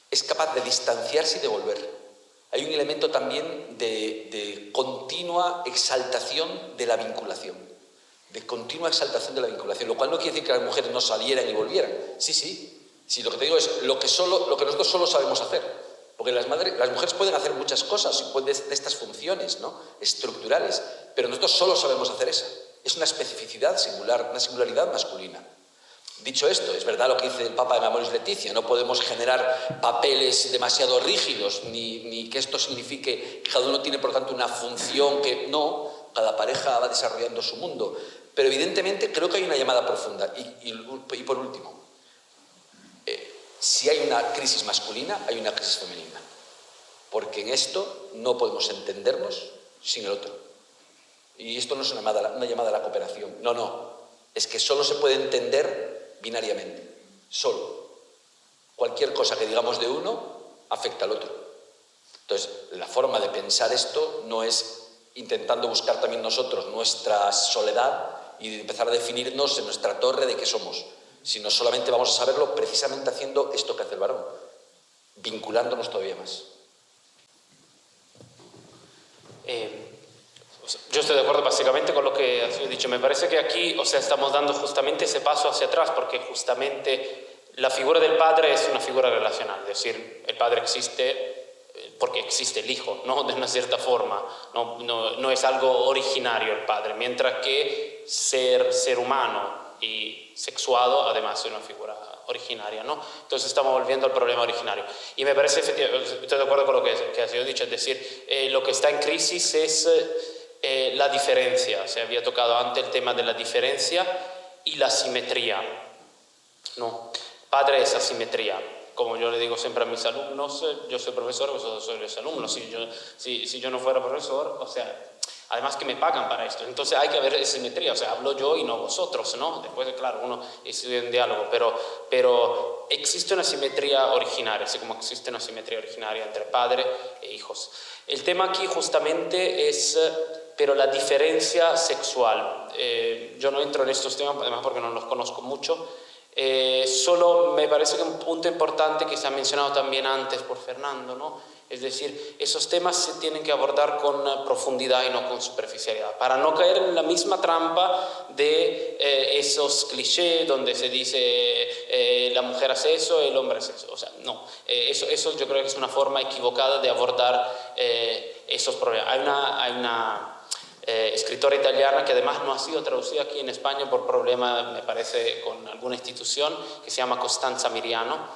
es capaz de distanciarse y de volver. Hay un elemento también de continua exaltación de la vinculación. Lo cual no quiere decir que las mujeres no salieran y volvieran. Sí, lo que te digo es lo que nosotros solo sabemos hacer. Porque las mujeres pueden hacer muchas cosas de estas funciones, ¿no?, estructurales, pero nosotros solo sabemos hacer esa. Es una especificidad singular, una singularidad masculina. Dicho esto, es verdad lo que dice el Papa en Amoris Laetitia, no podemos generar papeles demasiado rígidos, ni que esto signifique que cada uno tiene, por lo tanto, una función que no, cada pareja va desarrollando su mundo. Pero evidentemente creo que hay una llamada profunda. Y por último, si hay una crisis masculina, hay una crisis femenina. Porque en esto no podemos entendernos sin el otro. Y esto no es una llamada a la cooperación. No. Es que solo se puede entender binariamente. Solo. Cualquier cosa que digamos de uno afecta al otro. Entonces, la forma de pensar esto no es intentando buscar también nosotros nuestra soledad y de empezar a definirnos en nuestra torre de qué somos, sino solamente vamos a saberlo precisamente haciendo esto que hace el varón, vinculándonos todavía más. Yo estoy de acuerdo básicamente con lo que has dicho. Me parece que aquí, estamos dando justamente ese paso hacia atrás, porque justamente la figura del padre es una figura relacional, es decir, el padre existe porque existe el hijo, ¿no?, de una cierta forma, no es algo originario el padre, mientras que ser humano y sexuado además es una figura originaria, ¿no? Entonces estamos volviendo al problema originario. Y me parece, estoy de acuerdo con lo que ha sido dicho, es decir, lo que está en crisis es la diferencia. Se había tocado antes el tema de la diferencia y la simetría, ¿no? Padre es asimetría. Como yo le digo siempre a mis alumnos, yo soy profesor, vosotros sois los alumnos. Si yo no fuera profesor, además que me pagan para esto, entonces hay que haber simetría, hablo yo y no vosotros, ¿no? Después, claro, uno estudia en diálogo, pero existe una simetría originaria, así como existe una simetría originaria entre padre e hijos. El tema aquí justamente es, pero la diferencia sexual. Yo no entro en estos temas, además porque no los conozco mucho. Solo me parece que un punto importante que se ha mencionado también antes por Fernando, ¿no? Es decir, esos temas se tienen que abordar con profundidad y no con superficialidad, para no caer en la misma trampa de esos clichés donde se dice la mujer hace eso, el hombre hace eso. No, eso yo creo que es una forma equivocada de abordar esos problemas. Hay una escritora italiana que además no ha sido traducida aquí en España por problema, me parece, con alguna institución, que se llama Costanza Miriano,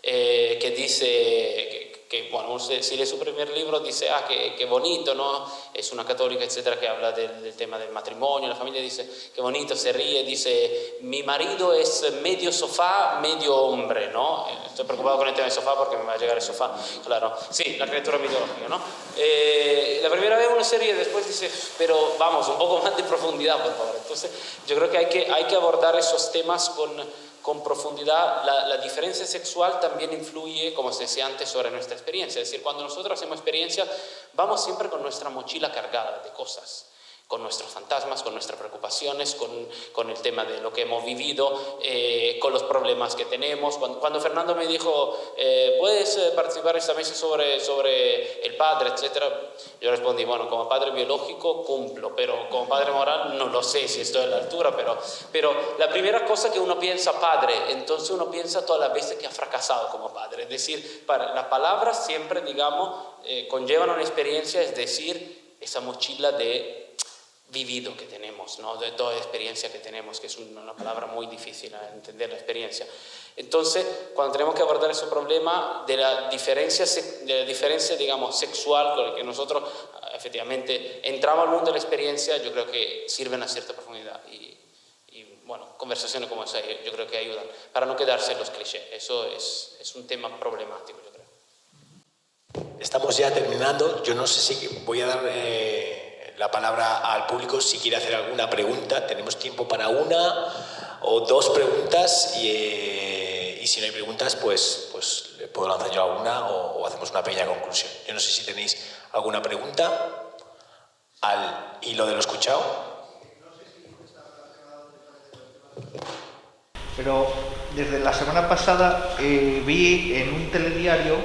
que dice bueno, si lee su primer libro dice, qué bonito, ¿no? Es una católica, etcétera, que habla del tema del matrimonio, la familia, dice, qué bonito, se ríe, dice, mi marido es medio sofá, medio hombre, ¿no? Estoy preocupado con el tema del sofá porque me va a llegar el sofá, claro. Sí, la criatura mitológica, ¿no? La primera vez uno se ríe, después dice, pero vamos, un poco más de profundidad, por favor. Entonces, yo creo que hay que abordar esos temas con profundidad. La diferencia sexual también influye, como se decía antes, sobre nuestra experiencia. Es decir, cuando nosotros hacemos experiencia, vamos siempre con nuestra mochila cargada de cosas, con nuestros fantasmas, con nuestras preocupaciones, con el tema de lo que hemos vivido, con los problemas que tenemos. Cuando Fernando me dijo, ¿puedes participar en esta mesa sobre el padre, etcétera? Yo respondí, bueno, como padre biológico cumplo, pero como padre moral no lo sé si estoy a la altura, pero la primera cosa que uno piensa padre, entonces uno piensa todas las veces que ha fracasado como padre. Es decir, las palabras siempre, digamos, conllevan una experiencia, es decir, esa mochila de vivido que tenemos, ¿no? De toda experiencia que tenemos, que es una palabra muy difícil a entender, la experiencia. Entonces, cuando tenemos que abordar ese problema de la diferencia, digamos, sexual, con el que nosotros efectivamente entramos al mundo de la experiencia, yo creo que sirve una cierta profundidad y bueno, conversaciones como esa yo creo que ayudan, para no quedarse en los clichés. Eso es un tema problemático, yo creo. Estamos ya terminando. Yo no sé si voy a dar la palabra al público si quiere hacer alguna pregunta. Tenemos tiempo para una o dos preguntas y si no hay preguntas, pues le puedo lanzar yo alguna o hacemos una pequeña conclusión. Yo no sé si tenéis alguna pregunta al hilo de lo escuchado. Pero desde la semana pasada vi en un telediario,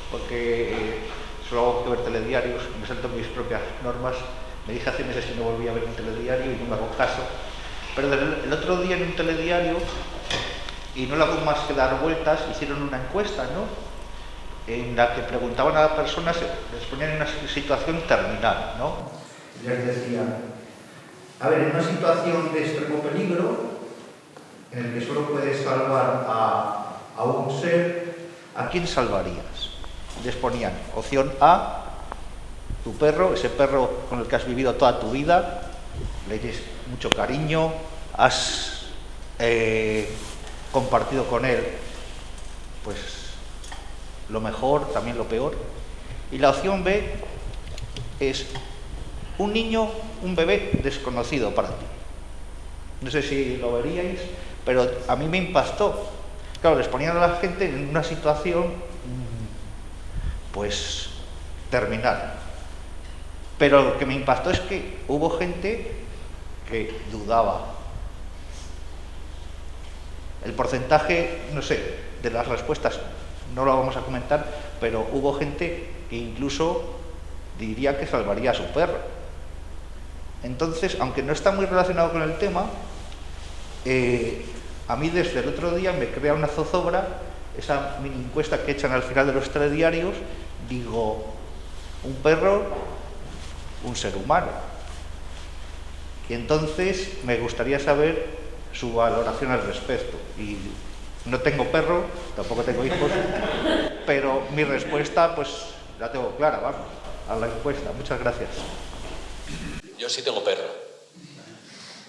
porque solo hago que ver telediarios, me salto mis propias normas, me dije hace meses que no volvía a ver un telediario y no me hago caso, pero el otro día en un telediario, y no le hago más que dar vueltas, hicieron una encuesta, ¿no?, en la que preguntaban a las personas, les ponían en una situación terminal, ¿no? Les decían, a ver, en una situación de extremo peligro, en el que solo puedes salvar a un ser, ¿a quién salvarías? Les ponían opción A, tu perro, ese perro con el que has vivido toda tu vida, le tienes mucho cariño, has compartido con él pues lo mejor, también lo peor. Y la opción B es un niño, un bebé desconocido para ti. No sé si lo veríais, pero a mí me impactó. Claro, les ponían a la gente en una situación pues terminal. Pero lo que me impactó es que hubo gente que dudaba. El porcentaje, no sé, de las respuestas no lo vamos a comentar, pero hubo gente que incluso diría que salvaría a su perro. Entonces, aunque no está muy relacionado con el tema, a mí desde el otro día me crea una zozobra esa mini encuesta que echan al final de los telediarios. Digo, un perro, un ser humano. Y entonces me gustaría saber su valoración al respecto. Y no tengo perro, tampoco tengo hijos, pero mi respuesta pues la tengo clara, vamos, a la encuesta. Muchas gracias. Yo sí tengo perro.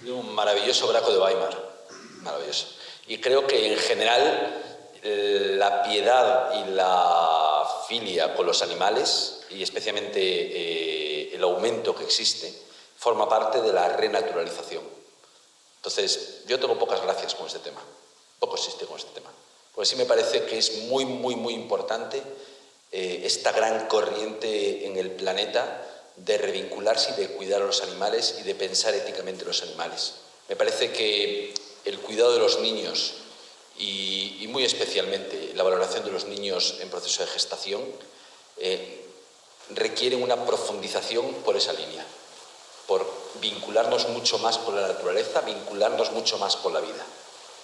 Tengo un maravilloso braco de Weimar. Maravilloso. Y creo que en general la piedad y la filia con los animales, y especialmente el aumento que existe, forma parte de la renaturalización. Entonces, yo tengo pocas gracias con este tema. Poco existe con este tema. Porque sí me parece que es muy, muy, muy importante esta gran corriente en el planeta de revincularse y de cuidar a los animales y de pensar éticamente en los animales. Me parece que el cuidado de los niños y muy especialmente la valoración de los niños en proceso de gestación requieren una profundización por esa línea, por vincularnos mucho más con la naturaleza, vincularnos mucho más con la vida.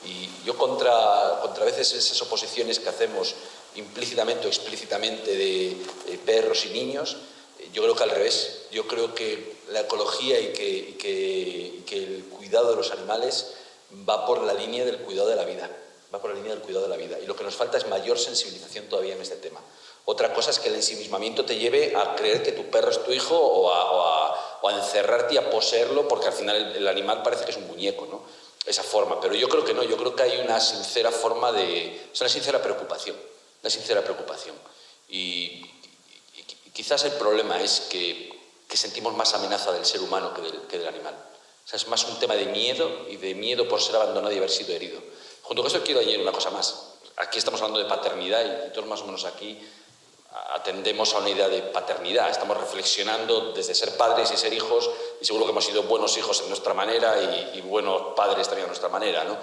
Y yo contra a veces esas oposiciones que hacemos implícitamente o explícitamente de perros y niños, yo creo que al revés. Yo creo que la ecología y que el cuidado de los animales va por la línea del cuidado de la vida. Va por la línea del cuidado de la vida. Y lo que nos falta es mayor sensibilización todavía en este tema. Otra cosa es que el ensimismamiento te lleve a creer que tu perro es tu hijo o a encerrarte y a poseerlo, porque al final el animal parece que es un muñeco, ¿no? Esa forma. Pero yo creo que no. Yo creo que hay una sincera forma es una sincera preocupación. Una sincera preocupación. Y quizás el problema es que sentimos más amenaza del ser humano que del animal. O sea, es más un tema de miedo y de miedo por ser abandonado y haber sido herido. Junto con eso quiero añadir una cosa más. Aquí estamos hablando de paternidad y todos más o menos aquí atendemos a una idea de paternidad. Estamos reflexionando desde ser padres y ser hijos, y seguro que hemos sido buenos hijos en nuestra manera y buenos padres también a nuestra manera, ¿no?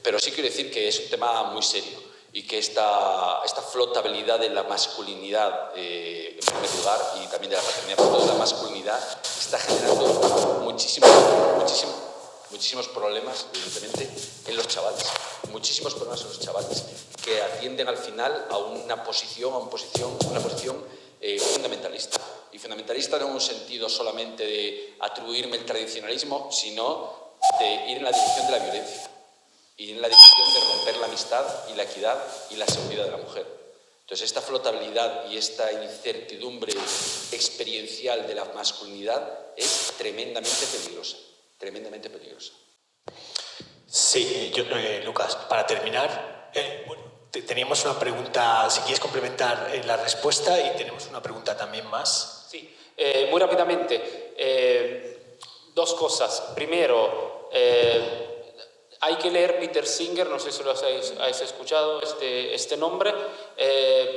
Pero sí quiero decir que es un tema muy serio y que esta flotabilidad de la masculinidad, en primer lugar, y también de la paternidad, pero todo de la masculinidad, está generando muchísimos problemas, evidentemente, en los chavales. Muchísimos problemas en los chavales que atienden al final a una posición fundamentalista. Y fundamentalista no en un sentido solamente de atribuirme el tradicionalismo, sino de ir en la dirección de la violencia y en la dirección de romper la amistad y la equidad y la seguridad de la mujer. Entonces, esta flotabilidad y esta incertidumbre experiencial de la masculinidad es tremendamente peligrosa. Tremendamente peligrosa. Sí, Lucas, para terminar, bueno, teníamos una pregunta, si quieres complementar la respuesta, y tenemos una pregunta también más. Sí, muy rápidamente. Dos cosas. Primero, hay que leer Peter Singer, no sé si lo habéis escuchado este nombre,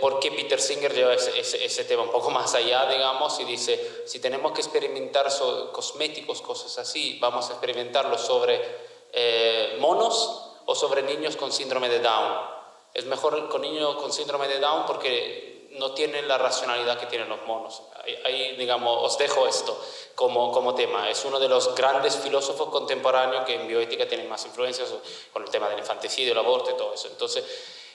porque Peter Singer lleva ese tema un poco más allá, digamos, y dice, si tenemos que experimentar cosméticos, cosas así, vamos a experimentarlo sobre monos o sobre niños con síndrome de Down. Es mejor con niños con síndrome de Down porque no tienen la racionalidad que tienen los monos. Ahí, digamos, os dejo esto como tema. Es uno de los grandes filósofos contemporáneos que en bioética tienen más influencias con el tema del infanticidio, el aborto y todo eso. Entonces,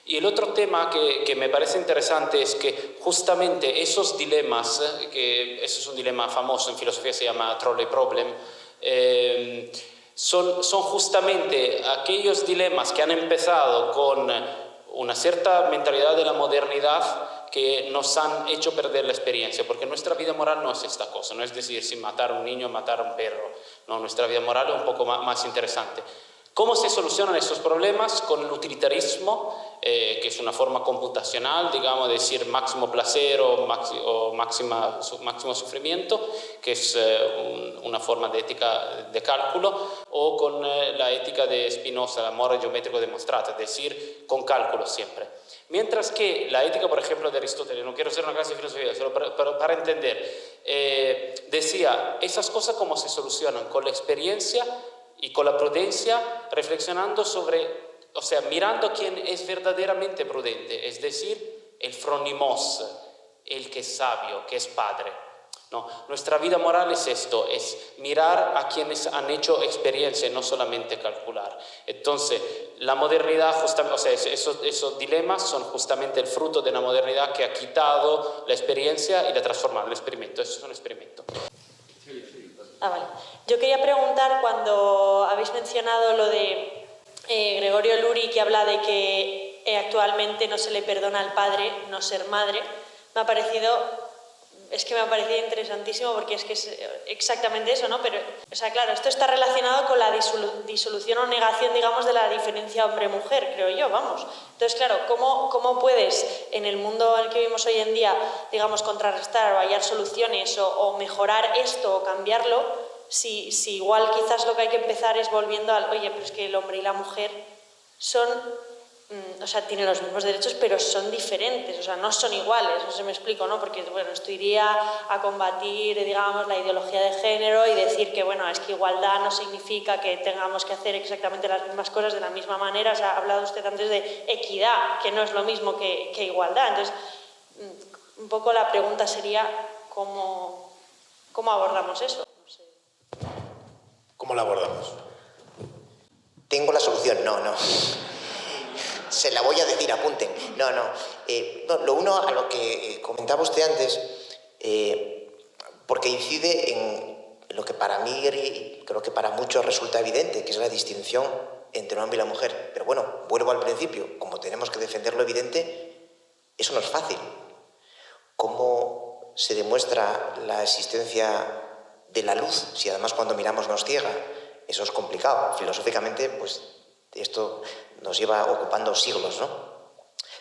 y el otro tema que me parece interesante es que justamente esos dilemas, que eso es un dilema famoso en filosofía, se llama trolley problem, son justamente aquellos dilemas que han empezado con una cierta mentalidad de la modernidad que nos han hecho perder la experiencia, porque nuestra vida moral no es esta cosa, no es decir, si matar a un niño, matar a un perro, no, nuestra vida moral es un poco más interesante. ¿Cómo se solucionan estos problemas? Con el utilitarismo, que es una forma computacional, digamos, de decir máximo placer o máximo sufrimiento, que es una forma de ética de cálculo, o con la ética de Spinoza, el amor geométrico demostrato, es decir, con cálculo siempre. Mientras que la ética, por ejemplo, de Aristóteles, no quiero hacer una clase de filosofía, solo para entender, decía, esas cosas cómo se solucionan con la experiencia y con la prudencia, reflexionando sobre, o sea, mirando quién es verdaderamente prudente, es decir, el phronimos, el que es sabio, que es padre. No, nuestra vida moral es esto, es mirar a quienes han hecho experiencia, no solamente calcular. Entonces, la modernidad, o sea, esos dilemas son justamente el fruto de una modernidad que ha quitado la experiencia y la ha transformado en experimento. Eso es un experimento. Vale. Yo quería preguntar, cuando habéis mencionado lo de Gregorio Luri, que habla de que actualmente no se le perdona al padre no ser madre, me ha parecido interesantísimo, porque es que es exactamente eso, ¿no? Pero, o sea, claro, esto está relacionado con la disolución o negación, digamos, de la diferencia hombre-mujer, creo yo, vamos. Entonces, claro, ¿cómo puedes, en el mundo en el que vivimos hoy en día, digamos, contrarrestar o hallar soluciones o mejorar esto o cambiarlo, si igual quizás lo que hay que empezar es volviendo al, oye, pero es que el hombre y la mujer son... o sea, tienen los mismos derechos, pero son diferentes, o sea, no son iguales, no sé si me explico, ¿no? Porque, bueno, esto iría a combatir, digamos, la ideología de género y decir que, bueno, es que igualdad no significa que tengamos que hacer exactamente las mismas cosas de la misma manera. O sea, ha hablado usted antes de equidad, que no es lo mismo que igualdad. Entonces, un poco la pregunta sería, ¿cómo abordamos eso? No sé. ¿Cómo la abordamos? Tengo la solución, no. Se la voy a decir, apunten. No, lo uno a lo que comentaba usted antes, porque incide en lo que para mí y creo que para muchos resulta evidente, que es la distinción entre el hombre y la mujer. Pero bueno, vuelvo al principio, como tenemos que defender lo evidente, eso no es fácil. ¿Cómo se demuestra la existencia de la luz si además cuando miramos nos ciega? Eso es complicado. Filosóficamente, pues esto nos lleva ocupando siglos, ¿no?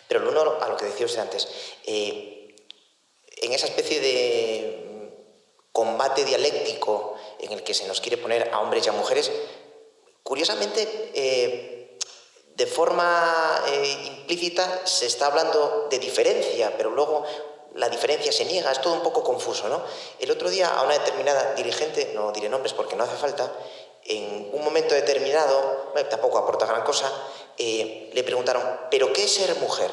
Pero lo uno a lo que decía usted antes, en esa especie de combate dialéctico en el que se nos quiere poner a hombres y a mujeres, curiosamente, de forma implícita se está hablando de diferencia, pero luego la diferencia se niega, es todo un poco confuso, ¿no? El otro día a una determinada dirigente, no diré nombres porque no hace falta, en un momento determinado, tampoco aporta gran cosa, le preguntaron, ¿pero qué es ser mujer?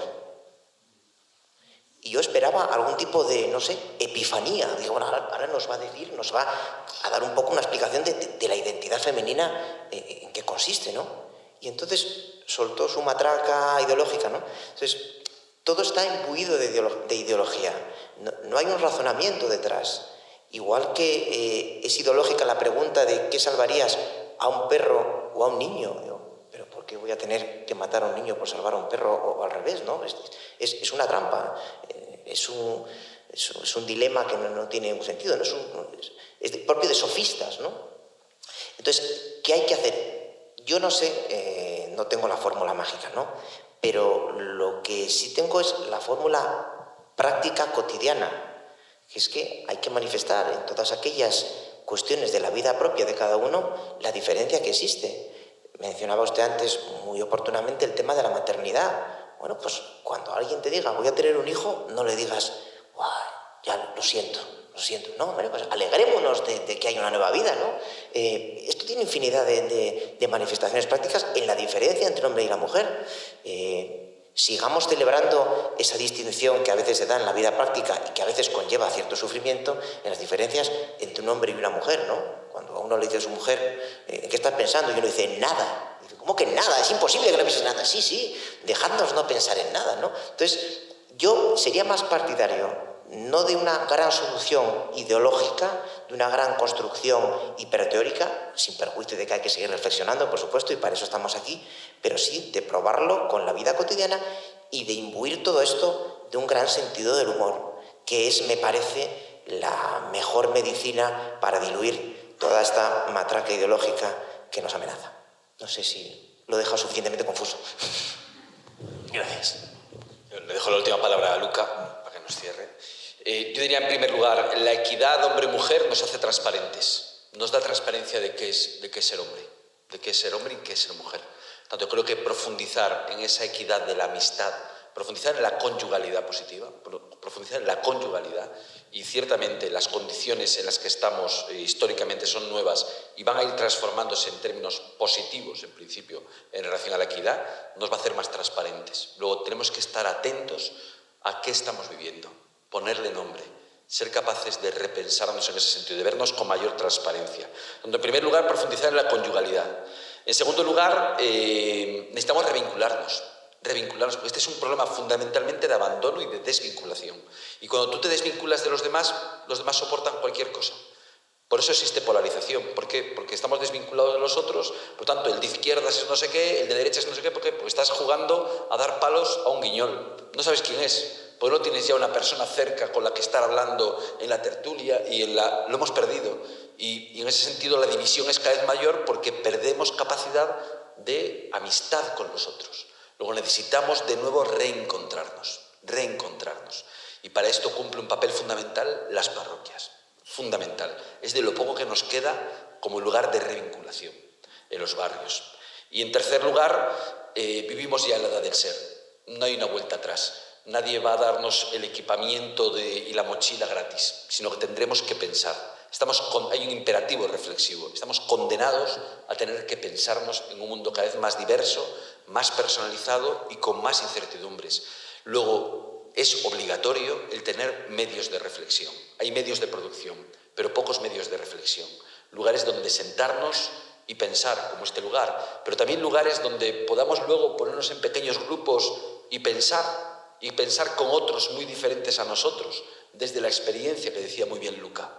Y yo esperaba algún tipo de, no sé, epifanía. Digo, bueno, ahora nos va a decir, nos va a dar un poco una explicación de la identidad femenina, en qué consiste, ¿no? Y entonces soltó su matraca ideológica, ¿no? Entonces, todo está imbuido de ideología. No hay un razonamiento detrás. Igual que es ideológica la pregunta de ¿qué salvarías, a un perro o a un niño? Digo, ¿pero por qué voy a tener que matar a un niño por salvar a un perro o al revés, ¿no? Es una trampa, es un dilema que no tiene un sentido, es propio de sofistas, ¿no? Entonces, ¿qué hay que hacer? Yo no sé, no tengo la fórmula mágica, ¿no? Pero lo que sí tengo es la fórmula práctica cotidiana, que es que hay que manifestar en todas aquellas cuestiones de la vida propia de cada uno la diferencia que existe. Mencionaba usted antes muy oportunamente el tema de la maternidad. Bueno, pues cuando alguien te diga voy a tener un hijo, no le digas, ya lo siento. No, hombre, pues alegrémonos de que hay una nueva vida, ¿no? Esto tiene infinidad de manifestaciones prácticas en la diferencia entre el hombre y la mujer. Sigamos celebrando esa distinción que a veces se da en la vida práctica y que a veces conlleva cierto sufrimiento en las diferencias entre un hombre y una mujer, ¿no? Cuando a uno le dice a su mujer, ¿en qué estás pensando? Y uno dice, en nada. Y dice, ¿cómo que en nada? Es imposible que no pienses en nada. Sí, dejadnos no pensar en nada, ¿no? Entonces, yo sería más partidario no de una gran solución ideológica, de una gran construcción hiperteórica, sin perjuicio de que hay que seguir reflexionando, por supuesto, y para eso estamos aquí, pero sí de probarlo con la vida cotidiana y de imbuir todo esto de un gran sentido del humor, que es, me parece, la mejor medicina para diluir toda esta matraca ideológica que nos amenaza. No sé si lo he dejado suficientemente confuso. Gracias. Le dejo la última palabra a Luca para que nos cierre. Yo diría, en primer lugar, la equidad hombre-mujer nos hace transparentes. Nos da transparencia de qué es ser hombre, de qué es ser hombre y qué es ser mujer. Tanto creo que profundizar en esa equidad de la amistad, profundizar en la conyugalidad positiva, profundizar en la conyugalidad, y ciertamente las condiciones en las que estamos históricamente son nuevas y van a ir transformándose en términos positivos, en principio, en relación a la equidad, nos va a hacer más transparentes. Luego tenemos que estar atentos a qué estamos viviendo, ponerle nombre, ser capaces de repensarnos en ese sentido, de vernos con mayor transparencia. En primer lugar, profundizar en la conyugalidad. En segundo lugar, necesitamos revincularnos, porque este es un problema fundamentalmente de abandono y de desvinculación. Y cuando tú te desvinculas de los demás soportan cualquier cosa. Por eso existe polarización. ¿Por qué? Porque estamos desvinculados de los otros, por tanto, el de izquierdas es no sé qué, el de derechas es no sé qué, ¿por qué? Porque estás jugando a dar palos a un guiñol. No sabes quién es. Porque no tienes ya una persona cerca con la que estar hablando en la tertulia y lo hemos perdido. Y en ese sentido la división es cada vez mayor porque perdemos capacidad de amistad con los otros. Luego necesitamos de nuevo reencontrarnos. Y para esto cumple un papel fundamental las parroquias. Fundamental. Es de lo poco que nos queda como lugar de revinculación en los barrios. Y en tercer lugar, vivimos ya en la edad del ser. No hay una vuelta atrás. Nadie va a darnos el equipamiento y la mochila gratis, sino que tendremos que pensar. Hay un imperativo reflexivo. Estamos condenados a tener que pensarnos en un mundo cada vez más diverso, más personalizado y con más incertidumbres. Luego, es obligatorio el tener medios de reflexión. Hay medios de producción, pero pocos medios de reflexión. Lugares donde sentarnos y pensar, como este lugar, pero también lugares donde podamos luego ponernos en pequeños grupos y pensar con otros muy diferentes a nosotros, desde la experiencia que decía muy bien Luca.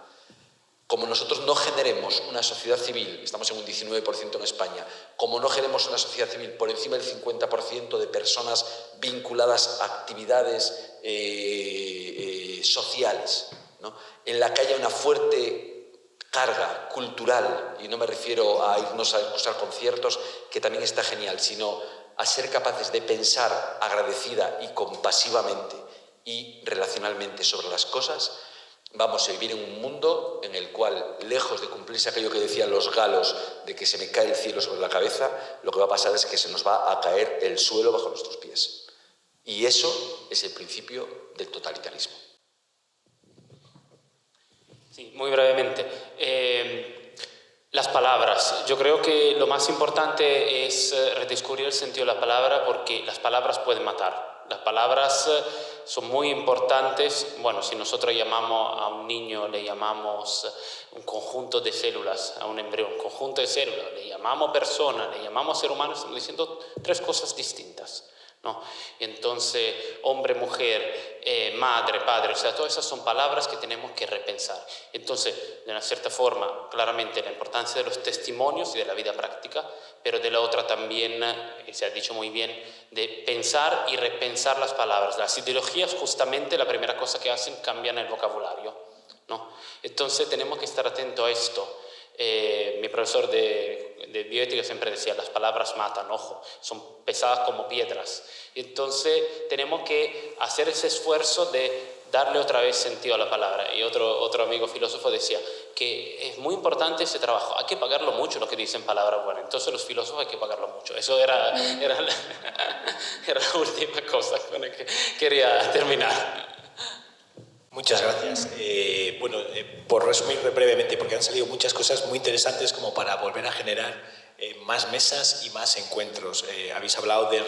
Como nosotros no generemos una sociedad civil, estamos en un 19% en España, como no generemos una sociedad civil por encima del 50% de personas vinculadas a actividades sociales, ¿no? En la que haya una fuerte carga cultural, y no me refiero a irnos a escuchar conciertos, que también está genial, sino a ser capaces de pensar agradecida y compasivamente y relacionalmente sobre las cosas, vamos a vivir en un mundo en el cual, lejos de cumplirse aquello que decían los galos de que se me cae el cielo sobre la cabeza, lo que va a pasar es que se nos va a caer el suelo bajo nuestros pies. Y eso es el principio del totalitarismo. Sí, muy brevemente. Las palabras. Yo creo que lo más importante es redescubrir el sentido de la palabra, porque las palabras pueden matar. Las palabras son muy importantes. Bueno, si nosotros llamamos a un niño, le llamamos un conjunto de células, a un embrión, un conjunto de células, le llamamos persona, le llamamos ser humano, estamos diciendo tres cosas distintas, ¿no? Y entonces, hombre, mujer, madre, padre, o sea, todas esas son palabras que tenemos que repensar. Entonces, de una cierta forma, claramente la importancia de los testimonios y de la vida práctica, pero de la otra también, que se ha dicho muy bien, de pensar y repensar las palabras. Las ideologías, justamente, la primera cosa que hacen, cambian el vocabulario, ¿no? Entonces, tenemos que estar atentos a esto. Mi profesor de bioética siempre decía, las palabras matan, ojo, son pesadas como piedras. Entonces tenemos que hacer ese esfuerzo de darle otra vez sentido a la palabra. Y otro amigo filósofo decía que es muy importante ese trabajo, hay que pagarlo mucho los que dicen palabras buenas, entonces los filósofos hay que pagarlo mucho. Eso era la última cosa con la que quería terminar. Muchas gracias. Por resumir brevemente, porque han salido muchas cosas muy interesantes como para volver a generar más mesas y más encuentros. Habéis hablado del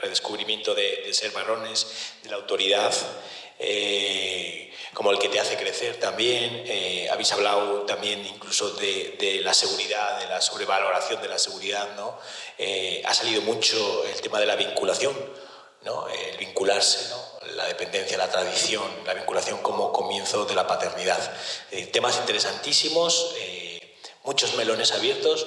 redescubrimiento de ser varones, de la autoridad, como el que te hace crecer también. Habéis hablado también incluso de la seguridad, de la sobrevaloración de la seguridad, ¿no? Ha salido mucho el tema de la vinculación, ¿no? El vincularse, ¿no? La dependencia, la tradición, la vinculación como comienzo de la paternidad. Temas interesantísimos, muchos melones abiertos.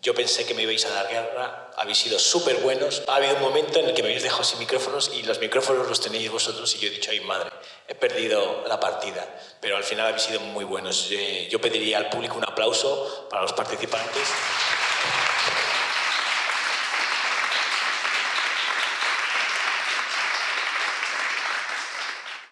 Yo pensé que me ibais a dar guerra, habéis sido súper buenos. Ha habido un momento en el que me habéis dejado sin micrófonos y los micrófonos los tenéis vosotros y yo he dicho, ay madre, he perdido la partida. Pero al final habéis sido muy buenos. Yo pediría al público un aplauso para los participantes.